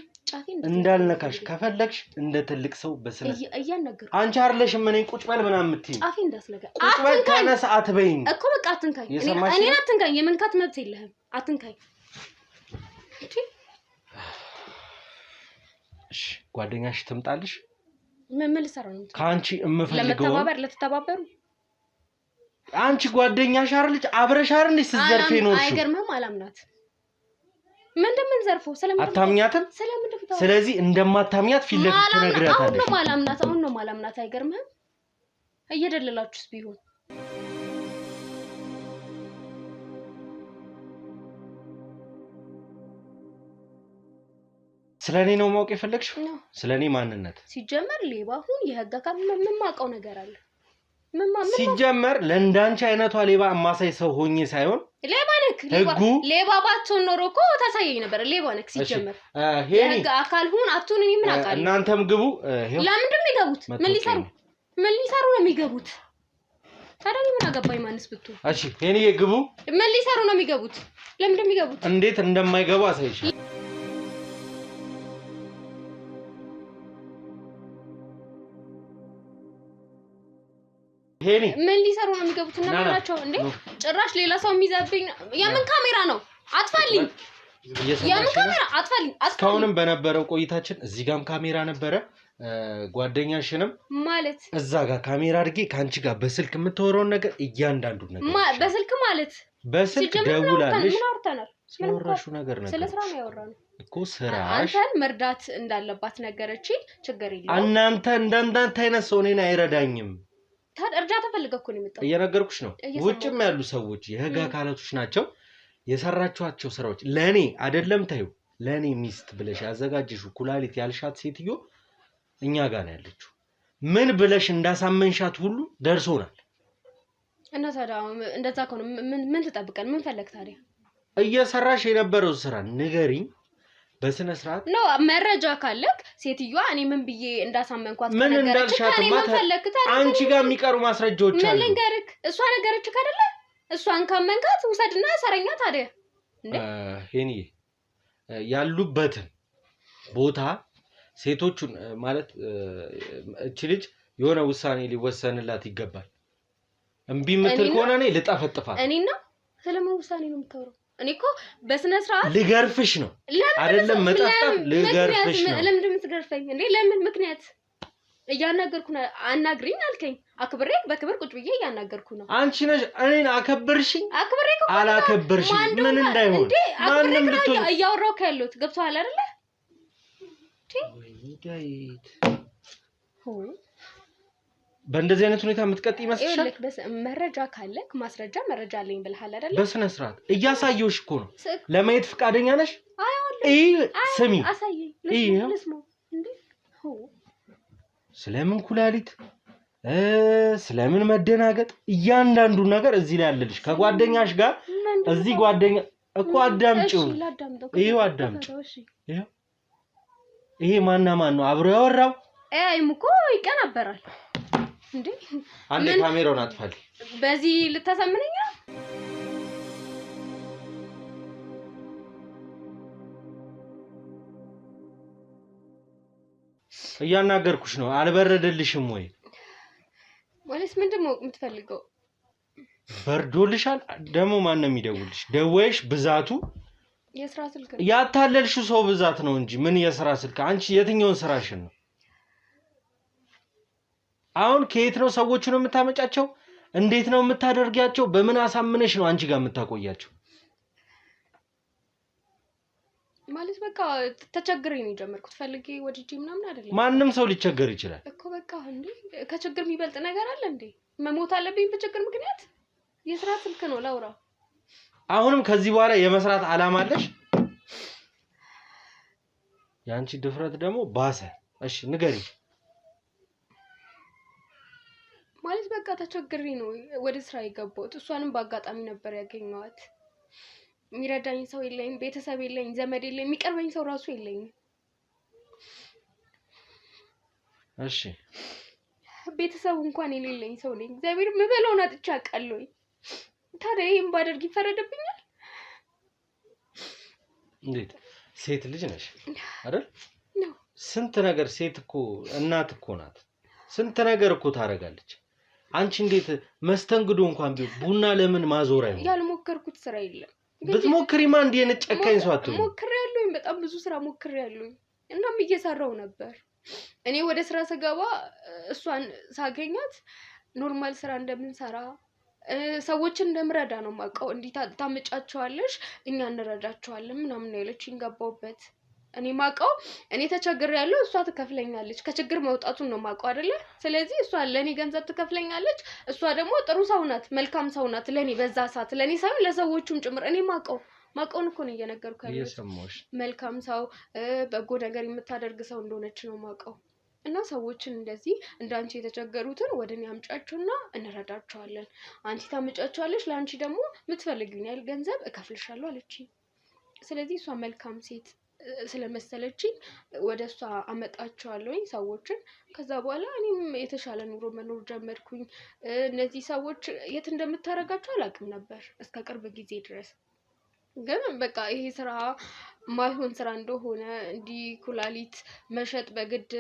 እንዳልነካሽ ከፈለግሽ እንደ ትልቅ ሰው በስነ እያናገርኩ አንቺ አይደለሽም እኔ ቁጭ በል ምናምን የምትይኝ ጫፊ እንዳስነካ ቁጭ በል ተነስ አትበይኝ እኮ በቃ አትንካኝ እኔ አትንካኝ የመንካት መብት የለህም አትንካኝ እሺ ጓደኛሽ ትምጣልሽ ምን ልሰራ ነው ካንቺ እምፈልገው ለተባበሩ አንቺ ጓደኛሽ አይደልሽ አብረሽ አይደልሽ ስትዘርፊ ነው አይገርምም አላምናት ምንድነው ዘርፈው አታምኛትም ስለዚህ እንደማታምኛት ፊት ለፊት ትነግራታለሽ አሁን ነው ማላምናት አይገርምም እየደለላችሁስ ቢሆን ስለኔ ነው ማወቅ የፈለግሽው ስለኔ ማንነት ሲጀመር ሌባ ሁን የህግ አካል ምን ማውቀው ነገር አለ ሲጀመር ለእንዳንቺ አይነቷ ሌባ ማሳይ ሰው ሆኜ ሳይሆን ሌባ ነክ ሌባ ባትሆን ኖሮ እኮ ታሳየኝ ነበር ሌባ ነክ ሲጀመር የህግ አካል ሁን አትሁን ምን አውቃለሁ እናንተም ግቡ ለምንድን ነው የሚገቡት ምን ሊሰሩ ነው የሚገቡት ታዲያ ምን አገባኝ ማንስ ብትሆን እሺ ሄኔ ግቡ ምን ሊሰሩ ነው የሚገቡት ለምንድን ነው የሚገቡት እንዴት እንደማይገቡ አሳይሻለሁ ሄኒ ምን ሊሰሩ ነው የሚገቡት እና ማናቸው እንዴ ጭራሽ ሌላ ሰው የሚዘብኝ የምን ካሜራ ነው አጥፋልኝ የምን ካሜራ አጥፋልኝ እስካሁንም በነበረው ቆይታችን እዚህ ጋርም ካሜራ ነበረ ጓደኛሽንም ማለት እዛ ጋር ካሜራ አድርጌ ካንቺ ጋር በስልክ የምትወራውን ነገር እያንዳንዱ ነገር በስልክ ማለት በስልክ ደውላለሽ ምን አውርተናል ስለወራሹ ነገር ስለ ስራ ነው ያወራነው እኮ ስራሽ አንተን መርዳት እንዳለባት ነገረች ችግር የለም እናንተ እንዳንተ አይነት ሰው እኔን አይረዳኝም ታዲያ እርዳታ ፈልገህ እኮ ነው የመጣው። እየነገርኩሽ ነው። ውጭም ያሉ ሰዎች የህግ አካላቶች ናቸው። የሰራችኋቸው ስራዎች ለኔ አይደለም ታዩ ለኔ ሚስት ብለሽ ያዘጋጀሽው ኩላሊት ያልሻት ሴትዮ እኛ ጋር ነው ያለችው። ምን ብለሽ እንዳሳመንሻት ሁሉ ደርሶናል። እና ታዲያ እንደዛ ከሆነ ምን ትጠብቀን? ምን ፈለግ ታዲያ? እየሰራሽ የነበረው ስራ ንገሪኝ በስነ ስርዓት ነው። መረጃ ካለክ ሴትዮዋ እኔ ምን ብዬ እንዳሳመንኳት ምን እንዳልሻት አንቺ ጋር የሚቀሩ ማስረጃዎች አሉ። ምን ልንገርክ? እሷ ነገረችክ አይደለ? እሷን ካመንካት ውሰድና ሰረኛ ታዲያ እንዴ ሄኒ ያሉበትን ቦታ ሴቶቹን ማለት እቺ ልጅ የሆነ ውሳኔ ሊወሰንላት ይገባል። እምቢ ምትል ከሆነ እኔ ልጣፈጥፋት። እኔና ስለምን ውሳኔ ነው የምታወራው? እኔ እኮ በስነ ስርዓት ልገርፍሽ ነው አይደለም መጣጣም ልገርፍሽ ነው። ለምን የምትገርፈኝ እንዴ? ለምን ምክንያት? እያናገርኩ ነው። አናግሪኝ አልከኝ። አክብሬ በክብር ቁጭ ብዬ እያናገርኩ ነው። አንቺ ነሽ እኔን አከብርሽኝ? አክብሬ እኮ አላከብርሽኝ ምን እንዳይሆን ማንንም ልትሆን እያወራሁ ካሉት ገብቶሃል አይደለ? ወይዳይት በእንደዚህ አይነት ሁኔታ የምትቀጥ ይመስልሻል? መረጃ ካለክ ማስረጃ መረጃ አለኝ ብለሃል አይደለ? በስነ ስርዓት እያሳየሁሽ እኮ ነው። ለማየት ፍቃደኛ ነሽ? ስሚ አሳየኝ። ልስማው እንዴ? ስለምን ኩላሊት ስለምን መደናገጥ እያንዳንዱ ነገር እዚህ ላይ አለልሽ። ከጓደኛሽ ጋር እዚህ ጓደኛ እኮ አዳምጪው። ይሄው አዳምጪው። ይሄ ማና ማን ነው አብሮ ያወራው? አይም እኮ ይቀናበራል እንዴ? አንዴ ካሜራውን አጥፋልኝ። በዚህ ልታሳምነኝ ነው? እያናገርኩሽ ነው። አልበረደልሽም ወይ? ወይስ ምንድነው የምትፈልገው? በርዶልሻል? ደግሞ ማን ነው የሚደውልሽ? ደወይሽ ብዛቱ የስራ ስልክ ነው። ያታለልሽው ሰው ብዛት ነው እንጂ ምን የስራ ስልክ? አንቺ የትኛውን ስራሽን ነው? አሁን ከየት ነው ሰዎቹን የምታመጫቸው? እንዴት ነው የምታደርጊያቸው? በምን አሳምነሽ ነው አንቺ ጋር የምታቆያቸው? ማለት በቃ ተቸግሬ ነው የጀመርኩት። ፈልጌ ወድጄ ምናምን አይደለም። ማንም ሰው ሊቸገር ይችላል እኮ በቃ እንዴ ከችግር የሚበልጥ ነገር አለ እንዴ? መሞት አለብኝ በችግር ምክንያት? የስራ ስልክ ነው ላውራ። አሁንም ከዚህ በኋላ የመስራት አላማ አለሽ? ያንቺ ድፍረት ደግሞ ባሰ። እሺ ንገሪ። ማለት በቃ ተቸግሬ ነው ወደ ስራ የገባሁት። እሷንም በአጋጣሚ ነበር ያገኘኋት። የሚረዳኝ ሰው የለኝም፣ ቤተሰብ የለኝ፣ ዘመድ የለኝ፣ የሚቀርበኝ ሰው ራሱ የለኝ። እሺ ቤተሰብ እንኳን የሌለኝ ሰው ነኝ። እግዚአብሔር ምበላውን አጥቼ አውቃለሁ። ታዲያ ይሄን ባደርግ ይፈረድብኛል? እንዴት? ሴት ልጅ ነሽ አይደል? ስንት ነገር ሴት እኮ እናት እኮ ናት። ስንት ነገር እኮ ታረጋለች። አንቺ እንዴት መስተንግዶ እንኳን ቢሆን ቡና ለምን ማዞር አይሆን? ያልሞከርኩት ስራ የለም። ብትሞክሪማ እንዴ ነጨካኝ ሰው አትሆኚ። ሞክሬያለሁኝ፣ በጣም ብዙ ስራ ሞክሬያለሁኝ። እናም እየሰራው ነበር። እኔ ወደ ስራ ስገባ እሷን ሳገኛት ኖርማል ስራ እንደምንሰራ ሰዎችን እንደምረዳ ነው የማውቀው። እንዲህ ታመጫቸዋለሽ እኛ እንረዳቸዋለን ምናምን ነው ያለችኝ። ገባሁበት። እኔ ማውቀው እኔ ተቸግሬያለሁ፣ እሷ ትከፍለኛለች። ከችግር መውጣቱን ነው ማውቀው አይደለ? ስለዚህ እሷ ለኔ ገንዘብ ትከፍለኛለች። እሷ ደግሞ ጥሩ ሰው ናት፣ መልካም ሰው ናት ለኔ በዛ ሰዓት፣ ለኔ ሳይሆን ለሰዎቹም ጭምር። እኔ ማውቀውን እኮ ነው እየነገርኩ ያለሁት። መልካም ሰው በጎ ነገር የምታደርግ ሰው እንደሆነች ነው ማውቀው። እና ሰዎችን እንደዚህ እንዳንቺ የተቸገሩትን ወደኔ አምጫቸውና እንረዳቸዋለን። አንቺ ታመጫቸዋለሽ፣ ለአንቺ ደግሞ የምትፈልጊውን ያህል ገንዘብ እከፍልሻለሁ አለችኝ። ስለዚህ እሷ መልካም ሴት ስለመሰለችኝ ወደ እሷ አመጣቸዋለሁኝ ሰዎችን። ከዛ በኋላ እኔም የተሻለ ኑሮ መኖር ጀመርኩኝ። እነዚህ ሰዎች የት እንደምታረጋቸው አላውቅም ነበር እስከ ቅርብ ጊዜ ድረስ። ግን በቃ ይሄ ስራ ማይሆን ስራ እንደሆነ እንዲህ ኩላሊት መሸጥ በግድ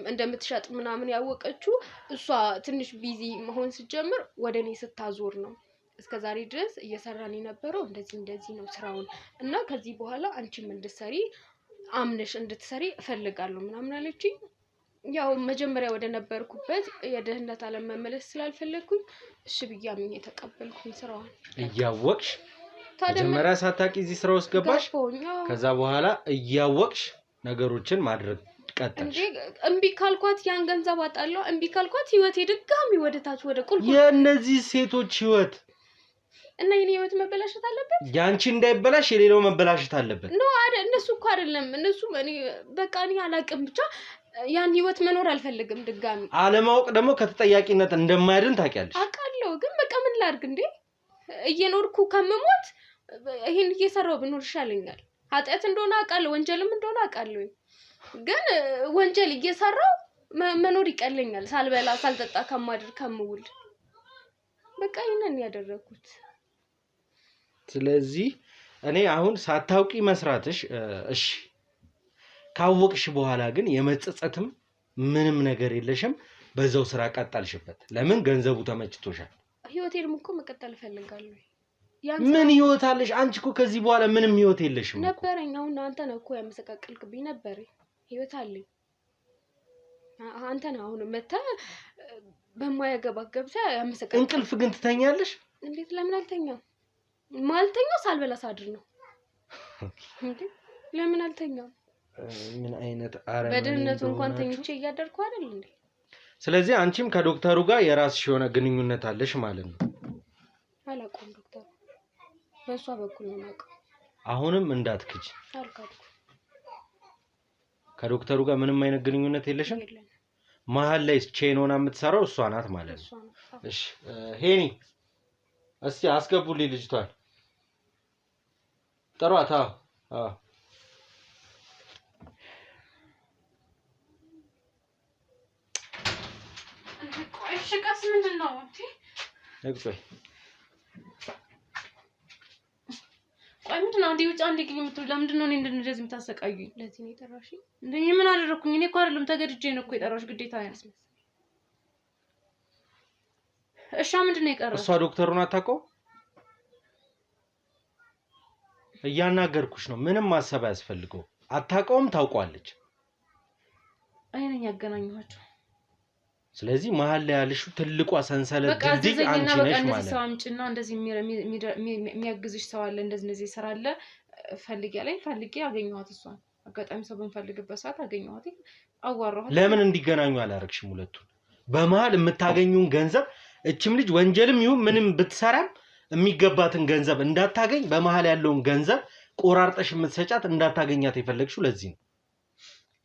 እንደምትሸጥ ምናምን ያወቀችው እሷ ትንሽ ቢዚ መሆን ስትጀምር ወደ እኔ ስታዞር ነው። እስከዛሬ ድረስ እየሰራን የነበረው እንደዚህ ነው ስራውን እና ከዚህ በኋላ አንቺም እንድትሰሪ አምነሽ እንድትሰሪ እፈልጋለሁ ምናምን አለችኝ። ያው መጀመሪያ ወደ ነበርኩበት የደህንነት ዓለም መመለስ ስላልፈለግኩኝ እሺ ብዬ አምኜ ተቀበልኩኝ ስራውን። እያወቅሽ መጀመሪያ ሳታቂ እዚህ ስራ ውስጥ ገባሽ። ከዛ በኋላ እያወቅሽ ነገሮችን ማድረግ ቀጠልሽ እምቢ ካልኳት ያን ገንዘብ አጣለሁ እምቢ ካልኳት ህይወቴ ድጋሚ ወደታች ወደ ቁልቁል የእነዚህ ሴቶች ህይወት እና የኔ ህይወት መበላሸት አለበት ያንቺ እንዳይበላሽ የሌላው መበላሸት አለበት ነው አይደል እነሱ እኮ አይደለም እነሱ እኔ በቃ እኔ አላቅም ብቻ ያን ህይወት መኖር አልፈልግም ድጋሚ አለማወቅ ደግሞ ከተጠያቂነት እንደማይድን ታውቂያለሽ አውቃለሁ ግን በቃ ምን ላድርግ እንዴ እየኖርኩ ከመሞት ይሄን እየሰራው ብኖር ይሻለኛል ኃጢአት እንደሆነ አውቃለሁ ወንጀልም እንደሆነ አውቃለሁ ግን ወንጀል እየሰራው መኖር ይቀለኛል ሳልበላ ሳልጠጣ ከማድር ከምውል በቃ ይሄንን ያደረኩት ስለዚህ እኔ አሁን ሳታውቂ መስራትሽ እሺ ካወቅሽ በኋላ ግን የመጸጸትም ምንም ነገር የለሽም በዛው ስራ ቀጣልሽበት ለምን ገንዘቡ ተመችቶሻል ህይወቴንም እኮ መቀጠል ፈልጋለሁ ምን ህይወት አለሽ አንቺ እኮ ከዚህ በኋላ ምንም ህይወት የለሽም ነበረኝ አሁን አንተ ነው እኮ ያመሰቃቀልክብኝ ነበር ህይወት አለኝ አንተ ነው አሁን መጣ በማያገባ ገብታ ያመሰቃቀል እንቅልፍ ግን ትተኛለሽ እንዴት ለምን አልተኛም ማልተኛው ሳልበላ ሳድር ነው እንዴ ለምን አልተኛም ምን አይነት አረመኔ በደህንነቱ እንኳን ተኝቼ እያደርኩ አይደል እንዴ ስለዚህ አንቺም ከዶክተሩ ጋር የራስሽ የሆነ ግንኙነት አለሽ ማለት ነው አላውቅም ዶክተር በሷ በኩል ነው ማለት አሁንም እንዳትክጂ አልካድኩ ከዶክተሩ ጋር ምንም አይነት ግንኙነት የለሽም መሀል ላይ ቼን ሆና የምትሰራው እሷ ናት ማለት ነው እሺ ሄኒ እስቲ አስገቡልኝ ልጅቷን ጥሯት እሺ ቀስ ምንድነው እንዴ ቆይ ምንድነው እንዴ ውጭ አንዴ ግን የምትሉ ለምንድነው እኔ እንደዚህ የምታሰቃዩኝ ለዚህ ነው የጠራሽኝ እንዴ ምን አደረኩኝ እኔ እኮ አይደለም ተገድጄ ነው እኮ የጠራሽ ግዴታ ያስመስ እሺ ምንድነው የቀረው እሷ ዶክተሩን አታውቀው እያናገርኩሽ ነው ምንም ማሰብ ያስፈልገው አታውቀውም ታውቋለች እኔ ነኝ ያገናኘኋቸው ስለዚህ መሀል ላይ ያለሽው ትልቋ ሰንሰለት ድልድይ አንቺ ነሽ ማለት ነው። ሰውምጭና እንደዚህ የሚያግዝሽ ሰው አለ እንደዚህ ስራ አለ ፈልጌ አገኘኋት እሷን አጋጣሚ ሰው በንፈልግበት ሰዓት አገኘኋት አዋራኋት ለምን እንዲገናኙ አላረክሽም ሁለቱን በመሃል የምታገኙን ገንዘብ እችም ልጅ ወንጀልም ይሁን ምንም ብትሰራም የሚገባትን ገንዘብ እንዳታገኝ በመሃል ያለውን ገንዘብ ቆራርጠሽ የምትሰጫት እንዳታገኛት የፈለግሽው ለዚህ ነው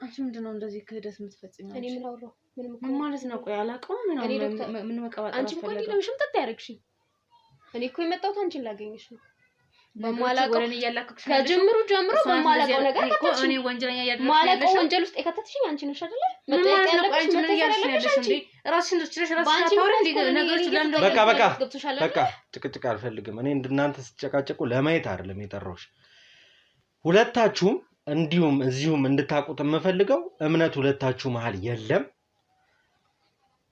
አንቺ ምንድነው እንደዚህ ክህደት የምትፈጽሚው እኔ ምን አወራሁ ምን ማለት ነው ቆይ አላውቀውም ምን መቀባጠር አንቺ እኮ እንዴ ለምሽም ተታያረክሽኝ እኔ እኮ የመጣሁት አንቺን ላገኝሽ ነው በማላውቀው ወለኔ ያላከክሽ ከጅምሩ ጀምሮ በማላውቀው ነገር እኔ ወንጀለኛ ያደረግሽ ማላውቀው ወንጀል ውስጥ የከተትሽኝ አንቺ ነሽ አይደል መጠየቅ ያለብሽ ምን ያልሽ እንዴ ራስሽን ታውሪ ነገሮች ለምን በቃ ጭቅጭቅ አልፈልግም እኔ እንደናንተ ስትጨቃጨቁ ለማየት አይደለም የጠራሁሽ ሁለታችሁም እንዲሁም እዚሁም እንድታቁት የምፈልገው እምነት ሁለታችሁ መሃል የለም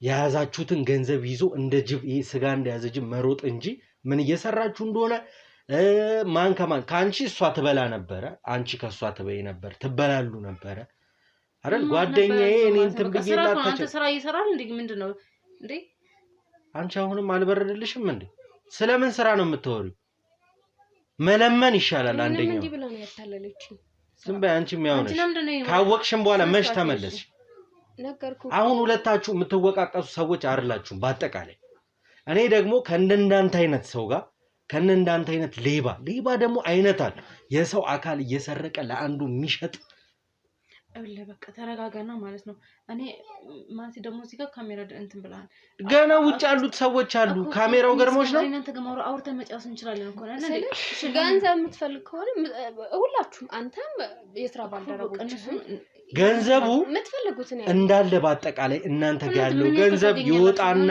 ያዛችሁትን ገንዘብ ይዞ እንደ ጅብ ስጋ እንደያዘ ጅብ መሮጥ እንጂ ምን እየሰራችሁ እንደሆነ ማን ከማን ካንቺ እሷ ትበላ ነበር አንቺ ከሷ ትበይ ነበር ትበላሉ ነበር አይደል ጓደኛዬ እኔ እንትን ብዬላችሁ አንተ ስራ እየሰራል እንዴ ምንድነው እንዴ አንቺ አሁንም አልበረደልሽም እንዴ ስለምን ስራ ነው የምትወሪው መለመን ይሻላል አንደኛው እንዴ ብላ ነው ያታለለችኝ ዝም በይ አንቺም ያው ነሽ ካወቅሽም በኋላ መች ተመለስሽ ነገርኩ አሁን ሁለታችሁ የምትወቃቀሱ ሰዎች አይደላችሁም በአጠቃላይ እኔ ደግሞ ከእንደናንተ አይነት ሰው ጋር ከእንደናንተ አይነት ሌባ ደግሞ አይነታል የሰው አካል እየሰረቀ ለአንዱ የሚሸጥ በቃ ተረጋጋና ማለት ነው እኔ ማለት ደግሞ እዚህ ጋር ካሜራ እንትን ብለሃል ገና ውጭ ያሉት ሰዎች አሉ ካሜራው ገርሞሽ ነው እናንተ ገማሩ አውርተን መጫወት እንችላለን እኮ ነው ገንዘብ የምትፈልግ ከሆነ ሁላችሁም አንተም የስራ ባልደረቦች ገንዘቡ የምትፈልጉት እንዳለ በአጠቃላይ እናንተ ጋር ያለው ገንዘብ ይወጣና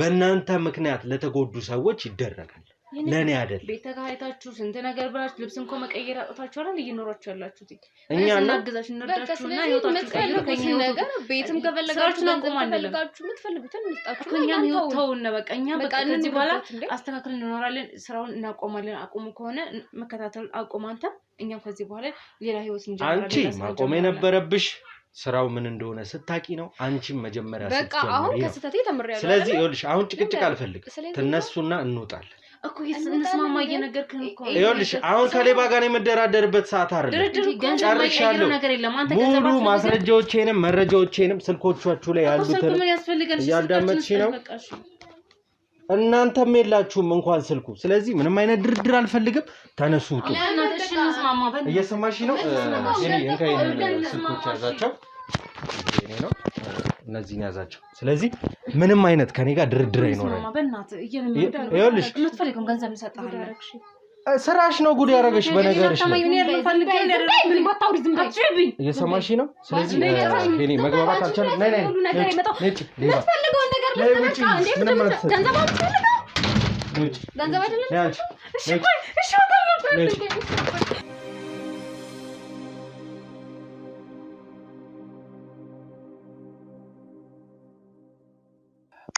በእናንተ ምክንያት ለተጎዱ ሰዎች ይደረጋል ለኔ አይደል ቤት ተጋይታችሁ ስንት ነገር ብላችሁ ልብስ እንኳን መቀየር አጥታችሁ አይደል እየኖራችሁ ያላችሁት እኛ እናግዛሽ እንርዳችሁና ህይወታችሁን ቀይሩ ከኛ ነገር ቤትም ከፈለጋችሁ ከፈለጋችሁ የምትፈልጉትን እንስጣችሁ ከኛም ህይወታውን በቃ እኛ በቃ ከዚህ በኋላ አስተካክለን እንኖራለን ስራውን እናቆማለን አቁሙ ከሆነ መከታተል አቁም አንተ እኛም ከዚህ በኋላ ሌላ ህይወት እንጀምራለን አንቺ ማቆም የነበረብሽ ስራው ምን እንደሆነ ስታቂ ነው አንቺም መጀመሪያ በቃ አሁን ከስተቴ ተምሬያለሁ ስለዚህ ይኸውልሽ አሁን ጭቅጭቅ አልፈልግም ትነሱና እንውጣለን እኮ እንስማማ እየነገርክን እኮ ይኸውልሽ አሁን ከሌባ ጋር የምደራደርበት ሰዓት አይደለም ጨርሻለሁ ሙሉ ማስረጃዎቼንም መረጃዎቼንም ስልኮቻችሁ ላይ ያሉትን እያዳመጥሽ ነው እናንተም የላችሁም እንኳን ስልኩ ስለዚህ ምንም አይነት ድርድር አልፈልግም ተነሱ ውጡ እየሰማሽ ነው እኔ እንካይን ስልኮች ያዛቸው እኔ ነው እነዚህን ያዛቸው ስለዚህ ምንም አይነት ከኔ ጋር ድርድር አይኖርም ይኸውልሽ የምትፈልገው ገንዘብ እንሰጣለን ስራሽ ነው ጉድ ያረጋሽ በነገርሽ እየሰማሽ ነው ስለዚህ እኔ መግባባት አልቻለም ነይ የምትፈልገው ነገር ልትመጣ እንዴ ገንዘብ አይደለም እሺ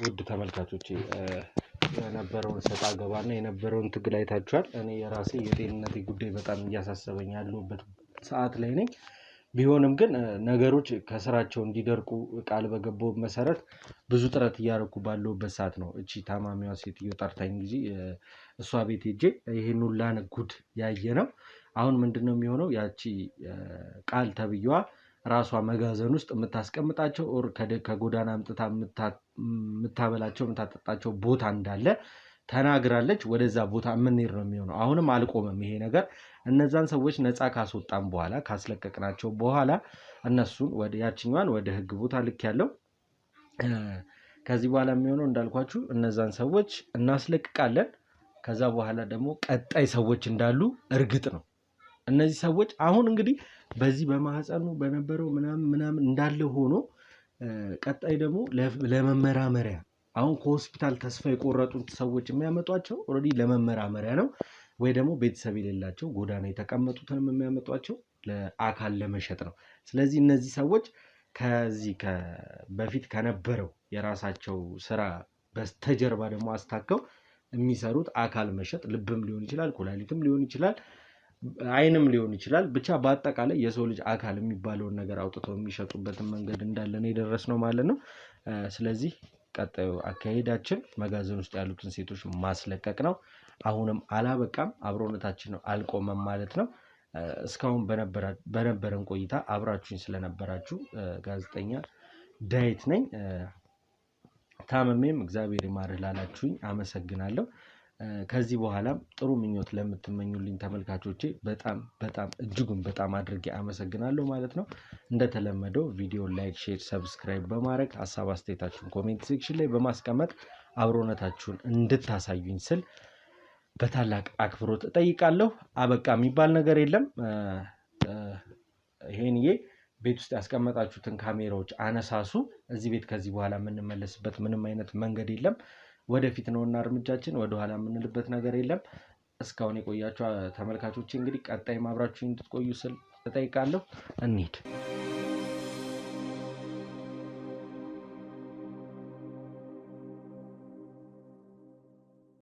ውድ ተመልካቾቼ የነበረውን ሰጣ ገባና የነበረውን ትግል አይታችኋል እኔ የራሴ የጤንነቴ ጉዳይ በጣም እያሳሰበኝ ያለበት ሰዓት ላይ ነኝ ቢሆንም ግን ነገሮች ከስራቸው እንዲደርቁ ቃል በገባው መሰረት ብዙ ጥረት እያደረኩ ባለውበት ሰዓት ነው እቺ ታማሚዋ ሴትዮ ጠርታኝ ጊዜ እሷ ቤት ሄጄ ይሄን ሁላ ጉድ ያየ ነው አሁን ምንድነው የሚሆነው ያቺ ቃል ተብየዋ ራሷ መጋዘን ውስጥ የምታስቀምጣቸው ኦር ከጎዳና አምጥታ የምታበላቸው የምታጠጣቸው ቦታ እንዳለ ተናግራለች ወደዛ ቦታ ምንሄድ ነው የሚሆነው አሁንም አልቆመም ይሄ ነገር እነዛን ሰዎች ነፃ ካስወጣን በኋላ ካስለቀቅናቸው በኋላ እነሱን ወደ ያቺኛዋን ወደ ህግ ቦታ ልክ ያለው ከዚህ በኋላ የሚሆነው እንዳልኳችሁ እነዛን ሰዎች እናስለቅቃለን ከዛ በኋላ ደግሞ ቀጣይ ሰዎች እንዳሉ እርግጥ ነው እነዚህ ሰዎች አሁን እንግዲህ በዚህ በማህፀኑ በነበረው ምናምን እንዳለ ሆኖ ቀጣይ ደግሞ ለመመራመሪያ አሁን ከሆስፒታል ተስፋ የቆረጡት ሰዎች የሚያመጧቸው ኦሬዲ ለመመራመሪያ ነው ወይ ደግሞ ቤተሰብ የሌላቸው ጎዳና የተቀመጡትንም የሚያመጧቸው ለአካል ለመሸጥ ነው ስለዚህ እነዚህ ሰዎች ከዚህ በፊት ከነበረው የራሳቸው ስራ በስተጀርባ ደግሞ አስታከው የሚሰሩት አካል መሸጥ ልብም ሊሆን ይችላል ኩላሊትም ሊሆን ይችላል አይንም ሊሆን ይችላል ብቻ በአጠቃላይ የሰው ልጅ አካል የሚባለውን ነገር አውጥተው የሚሸጡበትን መንገድ እንዳለ ነው የደረስነው ማለት ነው ስለዚህ ቀጣዩ አካሄዳችን መጋዘን ውስጥ ያሉትን ሴቶች ማስለቀቅ ነው አሁንም አላበቃም አብሮነታችን ነው አልቆመም ማለት ነው እስካሁን በነበረን ቆይታ አብራችሁኝ ስለነበራችሁ ጋዜጠኛ ዳዊት ነኝ ታመሜም እግዚአብሔር ይማርህ ላላችሁኝ አመሰግናለሁ ከዚህ በኋላም ጥሩ ምኞት ለምትመኙልኝ ተመልካቾቼ በጣም እጅጉን በጣም አድርጌ አመሰግናለሁ ማለት ነው እንደተለመደው ቪዲዮ ላይክ ሼር ሰብስክራይብ በማድረግ ሐሳብ አስተያየታችሁን ኮሜንት ሴክሽን ላይ በማስቀመጥ አብሮነታችሁን እንድታሳዩኝ ስል በታላቅ አክብሮት እጠይቃለሁ አበቃ የሚባል ነገር የለም ይሄንዬ ቤት ውስጥ ያስቀመጣችሁትን ካሜራዎች አነሳሱ እዚህ ቤት ከዚህ በኋላ የምንመለስበት ምንም አይነት መንገድ የለም ወደፊት ነውና እርምጃችን ወደ ኋላ የምንልበት ነገር የለም እስካሁን የቆያችሁ ተመልካቾች እንግዲህ ቀጣይ ማብራችሁን እንድትቆዩ ስል እጠይቃለሁ እንሂድ